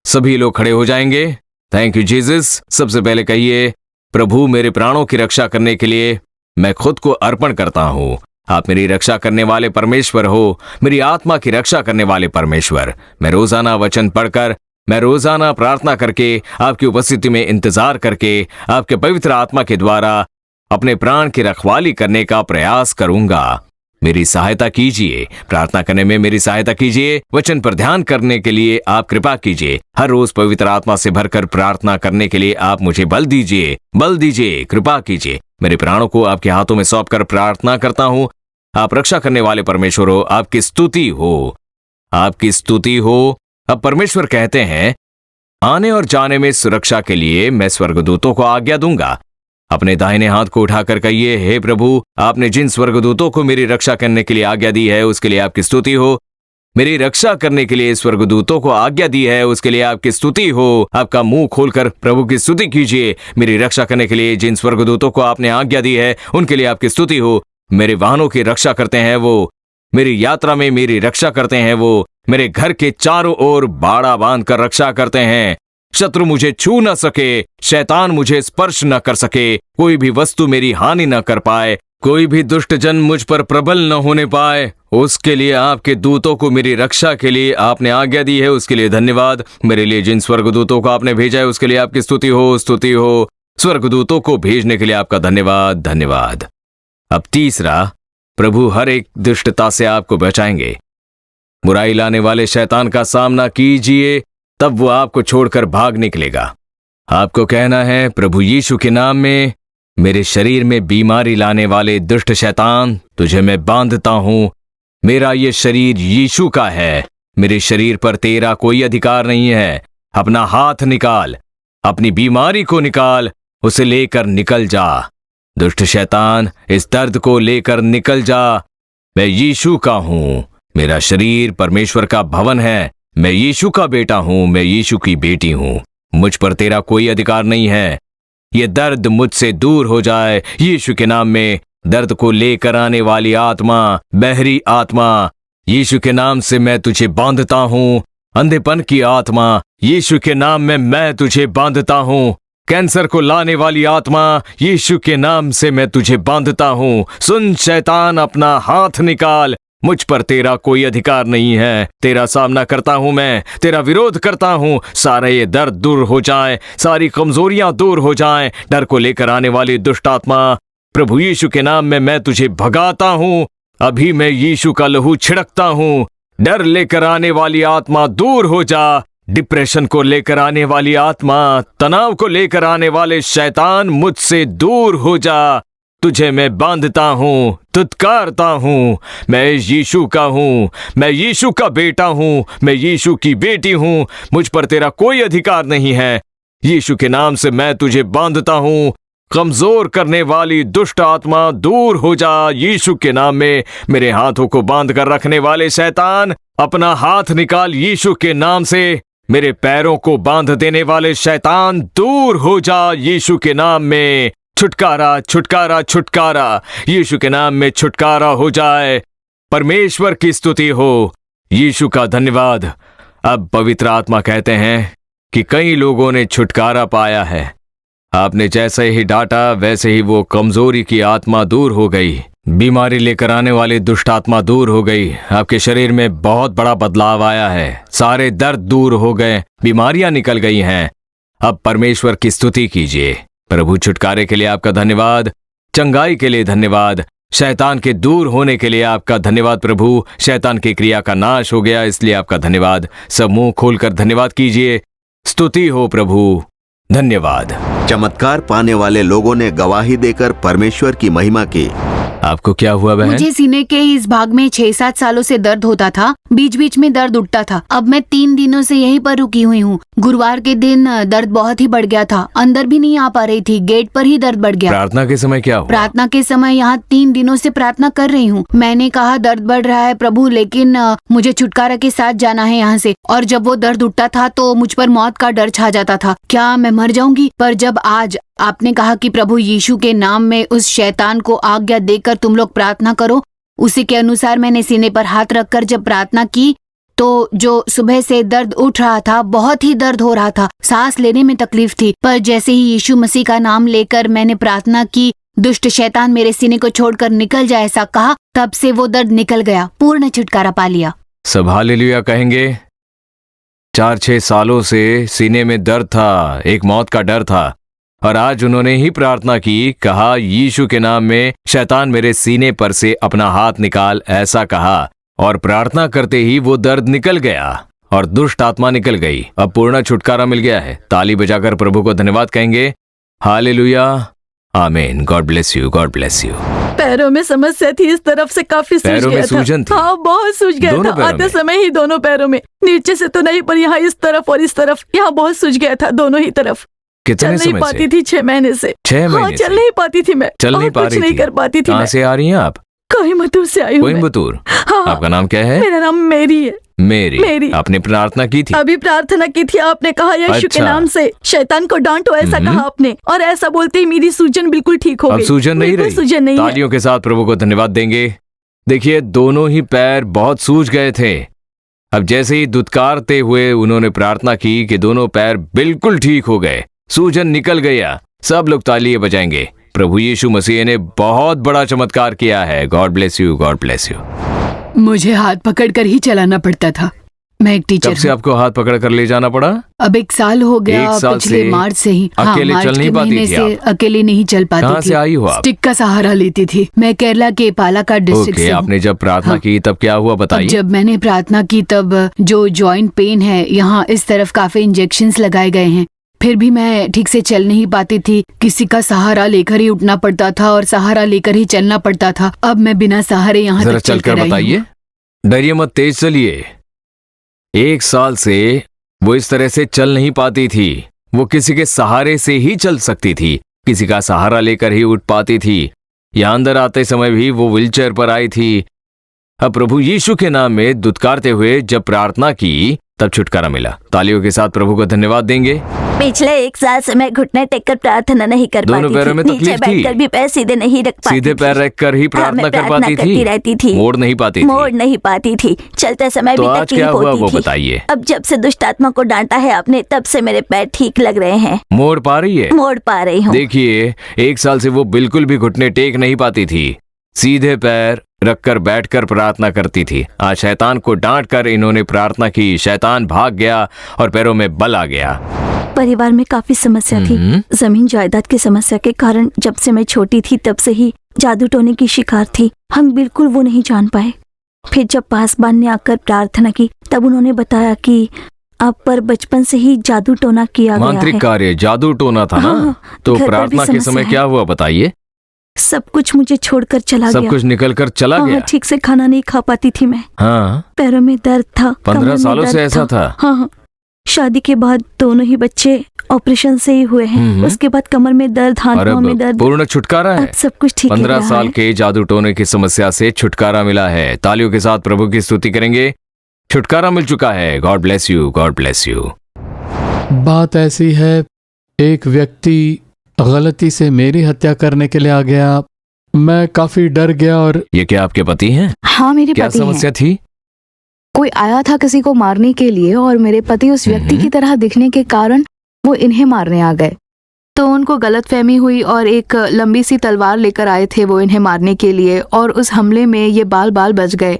सभी लोग खड़े हो जाएंगे। Thank you Jesus. सबसे पहले कहिए, प्रभु मेरे प्राणों की रक्षा करने के लिए मैं खुद को अर्पण करता हूं। आप मेरी रक्षा करने वाले परमेश्वर हो, मेरी आत्मा की रक्षा करने वाले परमेश्वर। मैं रोजाना वचन पढ़कर, मैं रोजाना प्रार्थना करके, आपकी उपस्थिति में इंतजार करके, आपके पवित्र आत्मा के द्वारा अपने प्राण की रखवाली करने का प्रयास करूंगा। मेरी सहायता कीजिए, प्रार्थना करने में मेरी सहायता कीजिए। वचन पर ध्यान करने के लिए आप कृपा कीजिए। हर रोज पवित्र आत्मा से भरकर प्रार्थना करने के लिए आप मुझे बल दीजिए, बल दीजिए, कृपा कीजिए। मेरे प्राणों को आपके हाथों में सौंपकर प्रार्थना करता हूं। आप रक्षा करने वाले परमेश्वर हो, आपकी स्तुति हो, आपकी स्तुति हो। अब परमेश्वर कहते हैं, आने और जाने में सुरक्षा के लिए मैं स्वर्गदूतों को आज्ञा दूंगा। अपने दाहिने हाथ को उठाकर कहिए, हे प्रभु, आपने जिन स्वर्गदूतों को मेरी रक्षा करने के लिए आज्ञा दी है उसके लिए आपकी स्तुति हो। मेरी रक्षा करने के लिए स्वर्गदूतों को आज्ञा दी है, उसके लिए आपकी स्तुति हो। आपका मुंह खोलकर प्रभु की स्तुति कीजिए। मेरी रक्षा करने के लिए जिन स्वर्गदूतों को आपने आज्ञा दी है, उनके लिए आपकी स्तुति हो। मेरे वाहनों की रक्षा करते हैं वो, मेरी यात्रा में मेरी रक्षा करते हैं वो, मेरे घर के चारों ओर बाड़ा बांध कर रक्षा करते हैं। शत्रु मुझे छू न सके, शैतान मुझे स्पर्श न कर सके, कोई भी वस्तु मेरी हानि न कर पाए, कोई भी दुष्ट जन मुझ पर प्रबल न होने पाए। उसके लिए आपके दूतों को मेरी रक्षा के लिए आपने आज्ञा दी है, उसके लिए धन्यवाद। मेरे लिए जिन स्वर्गदूतों को आपने भेजा है, उसके लिए आपकी स्तुति हो, स्तुति हो। स्वर्गदूतों को भेजने के लिए आपका धन्यवाद, धन्यवाद। अब तीसरा, प्रभु हर एक दुष्टता से आपको बचाएंगे। बुराई लाने वाले शैतान का सामना कीजिए, तब वो आपको छोड़कर भाग निकलेगा। आपको कहना है, प्रभु यीशु के नाम में मेरे शरीर में बीमारी लाने वाले दुष्ट शैतान, तुझे मैं बांधता हूं। मेरा ये शरीर यीशु का है, मेरे शरीर पर तेरा कोई अधिकार नहीं है। अपना हाथ निकाल, अपनी बीमारी को निकाल, उसे लेकर निकल जा। दुष्ट शैतान, इस दर्द को लेकर निकल जा। मैं यीशु का हूं, मेरा शरीर परमेश्वर का भवन है। मैं यीशु का बेटा हूं, मैं यीशु की बेटी हूं। मुझ पर तेरा कोई अधिकार नहीं है। ये दर्द मुझसे दूर हो जाए यीशु के नाम में। दर्द को लेकर आने वाली आत्मा, बहरी आत्मा, यीशु के नाम से मैं तुझे बांधता हूं। अंधेपन की आत्मा, यीशु के नाम में मैं तुझे बांधता हूं। कैंसर को लाने वाली आत्मा, यीशु के नाम से मैं तुझे बांधता हूं। सुन शैतान, अपना हाथ निकाल, मुझ पर तेरा कोई अधिकार नहीं है। तेरा सामना करता हूं मैं, तेरा विरोध करता हूं। सारे ये दर्द दूर हो जाए, सारी कमजोरियां दूर हो जाएं। डर को लेकर आने वाली दुष्ट आत्मा, प्रभु यीशु के नाम में मैं तुझे भगाता हूं। अभी मैं यीशु का लहू छिड़कता हूं। डर लेकर आने वाली आत्मा दूर हो जा। डिप्रेशन को लेकर आने वाली आत्मा, तनाव को लेकर आने वाले शैतान, मुझसे दूर हो जा। तुझे मैं बांधता हूं, तुत्कारता हूं। मैं यीशु का हूं, मैं यीशु का बेटा हूं, मैं यीशु की बेटी हूं। मुझ पर तेरा कोई अधिकार नहीं है। यीशु के नाम से मैं तुझे बांधता हूं। कमजोर करने वाली दुष्ट आत्मा, दूर हो जा यीशु के नाम में। मेरे हाथों को बांध कर रखने वाले शैतान, अपना हाथ निकाल यीशु के नाम से। मेरे पैरों को बांध देने वाले शैतान, दूर हो जा यीशु के नाम में। छुटकारा, छुटकारा, छुटकारा, यीशु के नाम में छुटकारा हो जाए। परमेश्वर की स्तुति हो, यीशु का धन्यवाद। अब पवित्र आत्मा कहते हैं कि कई लोगों ने छुटकारा पाया है। आपने जैसे ही डांटा, वैसे ही वो कमजोरी की आत्मा दूर हो गई। बीमारी लेकर आने वाली दुष्ट आत्मा दूर हो गई। आपके शरीर में बहुत बड़ा बदलाव आया है। सारे दर्द दूर हो गए, बीमारियां निकल गई हैं। अब परमेश्वर की स्तुति कीजिए। प्रभु, छुटकारे के लिए आपका धन्यवाद, चंगाई के लिए धन्यवाद, शैतान के दूर होने के लिए आपका धन्यवाद। प्रभु, शैतान की क्रिया का नाश हो गया, इसलिए आपका धन्यवाद। सब मुंह खोलकर धन्यवाद कीजिए। स्तुति हो प्रभु, धन्यवाद। चमत्कार पाने वाले लोगों ने गवाही देकर परमेश्वर की महिमा की। आपको क्या हुआ बहन? मुझे सीने के इस भाग में 6-7 सालों से दर्द होता था। बीच बीच में दर्द उठता था। अब मैं 3 दिनों से यहीं पर रुकी हुई हूँ। गुरुवार के दिन दर्द बहुत ही बढ़ गया था। अंदर भी नहीं आ पा रही थी, गेट पर ही दर्द बढ़ गया। प्रार्थना के समय क्या हुआ? प्रार्थना के समय यहाँ 3 दिनों से प्रार्थना कर रही हूँ। मैंने कहा दर्द बढ़ रहा है प्रभु, लेकिन मुझे छुटकारा के साथ जाना है यहाँ से। और जब वो दर्द उठता था तो मुझ पर मौत का डर छा जाता था। क्या मैं मर जाऊंगी? पर जब आज आपने कहा कि प्रभु यीशु के नाम में उस शैतान को आज्ञा देकर तुम लोग प्रार्थना करो, उसी के अनुसार मैंने सीने पर हाथ रखकर जब प्रार्थना की तो जो सुबह से दर्द उठ रहा था, बहुत ही दर्द हो रहा था, सांस लेने में तकलीफ थी। पर जैसे ही यीशु मसीह का नाम लेकर मैंने प्रार्थना की, दुष्ट शैतान मेरे सीने को छोड़कर निकल जाए ऐसा कहा, तब से वो दर्द निकल गया। पूर्ण छुटकारा पा लिया। सब हालेलुया कहेंगे। 4-6 सालों से सीने में दर्द था, एक मौत का डर था, और आज उन्होंने ही प्रार्थना की, कहा यीशु के नाम में शैतान मेरे सीने पर से अपना हाथ निकाल, ऐसा कहा, और प्रार्थना करते ही वो दर्द निकल गया और दुष्ट आत्मा निकल गई। अब पूर्ण छुटकारा मिल गया है। ताली बजाकर प्रभु को धन्यवाद कहेंगे। हालेलुया, आमीन। God bless you, God bless you. पैरों में समस्या थी, इस तरफ से काफी सूज पैरों में गया सूजन था। थी? हाँ, बहुत सूज गया दोनों था। पैरों आते में? समय ही दोनों पैरों में, नीचे से तो नहीं, पर यहाँ इस तरफ और इस तरफ यहाँ बहुत सूज गया था, दोनों ही तरफ। चल कितने नहीं समय पाती से? थी 6 महीने से। 6 हाँ, महीने चल से? नहीं पाती थी मैं। चल नहीं और पा कुछ रही नहीं थी? कर पाती थी कहाँ मैं। से आ रही हैं आप? कोयम्बतूर से आई हूँ मैं। कोयम्बतूर। हाँ, आपका नाम क्या है? मेरा नाम मेरी है। मेरी आपने प्रार्थना की थी। अभी प्रार्थना की थी, आपने कहा यीशु के अच्छा। नाम से शैतान को डांटो, ऐसा कहा आपने, और ऐसा बोलते ही मेरी सूजन बिल्कुल ठीक हो अब गई। सूजन नहीं बिल्कुल रही। सूजन नहीं है। तालियों के साथ प्रभु को धन्यवाद देंगे। देखिए, दोनों ही पैर बहुत सूज गए थे। अब जैसे ही दुत्कारते हुए उन्होंने प्रार्थना की कि दोनों पैर बिल्कुल ठीक हो गए, सूजन निकल गया। सब लोग तालियां बजाएंगे। प्रभु यीशु मसीह ने बहुत बड़ा चमत्कार किया है। God bless you, God bless you. मुझे हाथ पकड़कर ही चलाना पड़ता था। मैं एक टीचर कब से हूँ। आपको हाथ पकड़ कर ले जाना पड़ा? अब 1 साल हो गया। एक साल पिछले से मार्च से ही अकेले मार्च चल नहीं के पाती महीने थी से आप? अकेले नहीं चल पाती कहाँ थी। से आई हो आप? स्टिक का सहारा लेती थी। मैं केरला के पालाकाड डिस्ट्रिक्ट ओके, से हूँ। आपने जब प्रार्थना हाँ। की तब क्या हुआ अब बताइए। जब मैंने प्रार्थना की तब जो जॉइंट पेन है, यहाँ इस तरफ काफी इंजेक्शंस लगाए गए हैं। फिर भी मैं ठीक से चल नहीं पाती थी। किसी का सहारा लेकर ही उठना पड़ता था और सहारा लेकर ही चलना पड़ता था। अब मैं बिना सहारे यहाँ जरा तक चल चलकर कर आई बताइए। हूँ। डरिए मत, तेज चलिए। 1 साल से वो इस तरह से चल नहीं पाती थी। वो किसी के सहारे से ही चल सकती थी, किसी का सहारा लेकर ही उठ पाती थी। यहाँ अंदर आते समय भी वो व्हीलचेयर पर आई थी। अब प्रभु यीशु के नाम में दुत्कारते हुए जब प्रार्थना की तब छुटकारा मिला। तालियों के साथ प्रभु को धन्यवाद देंगे। पिछले 1 साल से मैं घुटने टेककर प्रार्थना नहीं कर दोनों पाती पैरों थी। में नीचे तकलीफ थी? बैठकर भी पैर सीधे नहीं रख पाती सीधे थी। पैर रखकर ही हाँ, प्रार्थना मैं कर पाती करती रहती थी। मोड़ नहीं पाती मोड़ थी। नहीं पाती थी। चलते समय तो भी आज तकलीफ क्या हुआ होती वो थी। बताइए। अब जब से दुष्ट आत्मा को डांटा है आपने, तब से मेरे पैर ठीक लग रहे हैं। मोड़ पा रही है? मोड़ पा रही हूँ। देखिए, 1 साल से वो बिल्कुल भी घुटने टेक नहीं पाती थी। सीधे पैर रखकर बैठकर प्रार्थना करती थी। आज शैतान को डांट कर इन्होंने प्रार्थना की। शैतान भाग गया और पैरों में बल आ गया। परिवार में काफी समस्या थी। जमीन जायदाद की समस्या के कारण जब से मैं छोटी थी तब से ही जादू टोने की शिकार थी। हम बिल्कुल वो नहीं जान पाए। फिर जब पासबान ने आकर प्रार्थना की तब उन्होंने बताया कि आप पर बचपन से ही जादू टोना किया गया मांत्रिक है। कार्य, जादू टोना था ना? हाँ, तो घर पर भी प्रार्थना के समस्या समय है। क्या हुआ बताइए। सब कुछ मुझे छोड़कर चला सब गया। कुछ निकल कर चला हाँ, गया। ठीक से खाना नहीं खा पाती थी मैं। हाँ, पैरों में दर्द था। 15 कमर में सालों से दर्द ऐसा था? हाँ। शादी के बाद दोनों ही बच्चे ऑपरेशन से ही हुए हैं। उसके बाद कमर में दर्द, और हाथों में अब दर्द। पूर्ण छुटकारा है। अब सब कुछ ठीक लग 15 रहा साल है। के जादू टोने की समस्या से छुटकारा मिला है। तालियों के साथ प्रभु की स्तुति करेंगे। छुटकारा मिल चुका है। God bless you, God bless you. बात ऐसी है, एक व्यक्ति गलती से मेरी हत्या करने के लिए आ गया। मैं काफी डर गया। और ये क्या आपके पति हैं? हाँ, मेरे क्या पति हैं। समस्या थी? कोई आया था किसी को मारने के लिए और मेरे पति उस व्यक्ति की तरह दिखने के कारण वो इन्हें मारने आ गए। तो उनको गलतफहमी हुई और एक लंबी सी तलवार लेकर आए थे वो इन्हें मारने के लिए, और उस हमले में ये बाल बाल बच गए।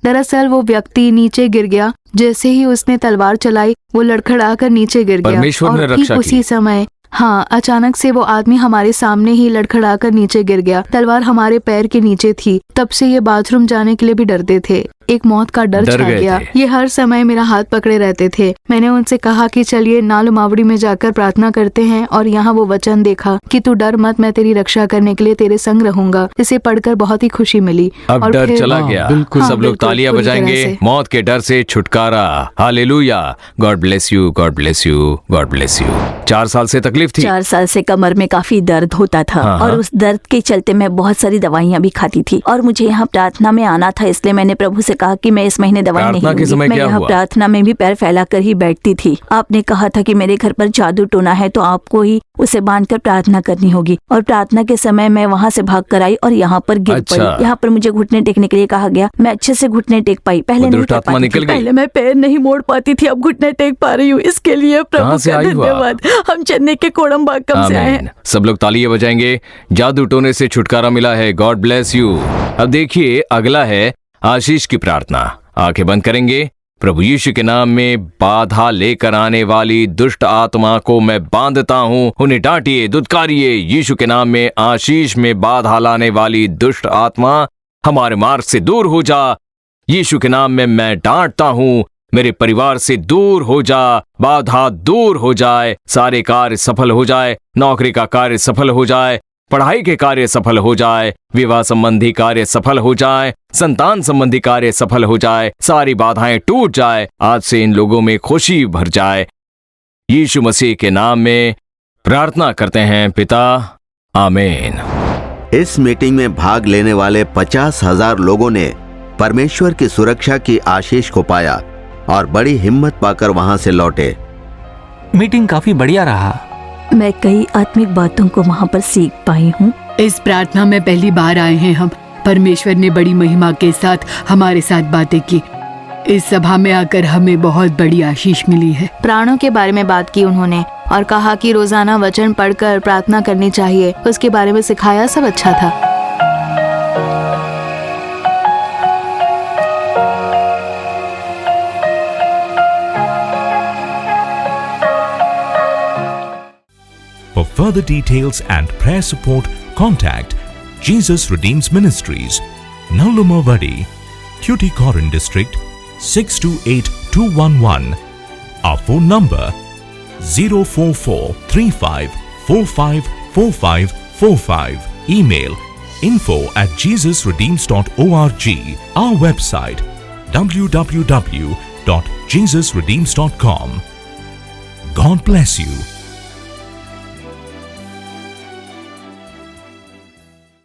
दरअसल वो व्यक्ति नीचे गिर गया। जैसे ही उसने तलवार चलाई वो लड़खड़ाकर नीचे गिर गया। परमेश्वर ने और रक्षा ठीक उसी की। समय हाँ, अचानक से वो आदमी हमारे सामने ही लड़खड़ाकर नीचे गिर गया। तलवार हमारे पैर के नीचे थी। तब से ये बाथरूम जाने के लिए भी डरते थे। एक मौत का डर डर छा गए गया। थे। ये हर समय मेरा हाथ पकड़े रहते थे। मैंने उनसे कहा कि चलिए नालुमावड़ी में जाकर प्रार्थना करते हैं, और यहाँ वो वचन देखा कि तू डर मत, मैं तेरी रक्षा करने के लिए तेरे संग रहूंगा। इसे पढ़कर बहुत ही खुशी मिली। अब और डर फिर- चला हाँ, गया। बिल्कुल। सब हाँ, लोग बिल्कुल, तालियां पूरी तरह बजाएंगे। से। मौत के डर से छुटकारा। Hallelujah. God bless you, God bless you, God bless you. 4 साल से तकलीफ थी। 4 साल से कमर में काफी दर्द होता था। हाँ, और हाँ। उस दर्द के चलते मैं बहुत सारी दवाइयाँ भी खाती थी। और मुझे यहाँ प्रार्थना में आना था, इसलिए मैंने प्रभु से कहा कि मैं इस महीने दवाई नहीं प्रार्थना के लूंगी। समय मैं क्या यहाँ हुआ? प्रार्थना में भी पैर फैलाकर ही बैठती थी। आपने कहा था कि मेरे घर पर जादू टोना है तो आपको ही उसे बांधकर प्रार्थना करनी होगी। और प्रार्थना के समय मैं वहाँ से भाग कर आई और यहाँ पर गिर अच्छा। पड़ी। यहाँ पर मुझे घुटने टेकने के लिए कहा गया। मैं अच्छे से घुटने टेक पाई। पहले वो नहीं दुष्ट कर आत्मा पाती निकल थी। गई? पहले मैं पैर नहीं मोड़ पाती थी, अब घुटने टेक पा रही हूँ। इसके लिए कहाँ प्रभु से का आई हो आप? धन्यवाद। हम चेन्नई के कोडम्बाक्कम से आए हैं। आमीन। सब लोग तालियां बजाएंगे। जादू टोने से छुटकारा मिला है। God bless you. अब देखिए, अगला है आशीष की प्रार्थना। आंखें बंद करेंगे। प्रभु यीशु के नाम में बाधा लेकर आने वाली दुष्ट आत्मा को मैं बांधता हूँ। उन्हें डांटिए, दुत्कारिए। यीशु के नाम में आशीष में बाधा लाने वाली दुष्ट आत्मा हमारे मार्ग से दूर हो जा। यीशु के नाम में मैं डांटता हूँ। मेरे परिवार से दूर हो जा। बाधा दूर हो जाए। सारे कार्य सफल हो जाए। नौकरी का कार्य सफल हो जाए। पढ़ाई के कार्य सफल हो जाए। विवाह संबंधी कार्य सफल हो जाए। संतान संबंधी कार्य सफल हो जाए। सारी बाधाएं टूट जाए। आज से इन लोगों में खुशी भर जाए। यीशु मसीह के नाम में प्रार्थना करते हैं पिता, आमीन। इस मीटिंग में भाग लेने वाले 50,000 लोगों ने परमेश्वर की सुरक्षा की आशीष को पाया। और बड़ी हिम्मत पाकर वहां से लौटे। मीटिंग काफी बढ़िया रहा। मैं कई आत्मिक बातों को वहाँ पर सीख पाई हूँ। इस प्रार्थना में पहली बार आए हैं हम। परमेश्वर ने बड़ी महिमा के साथ हमारे साथ बातें की। इस सभा में आकर हमें बहुत बड़ी आशीष मिली है। प्राणों के बारे में बात की उन्होंने और कहा कि रोजाना वचन पढ़कर प्रार्थना करनी चाहिए। उसके बारे में सिखाया, सब अच्छा था। For further details and prayer support, contact Jesus Redeems Ministries, Nallumavadi, Tuticorin District, 628211. Our phone number 04435454545. Email info@jesusredeems.org. Our website www.jesusredeems.com. God bless you.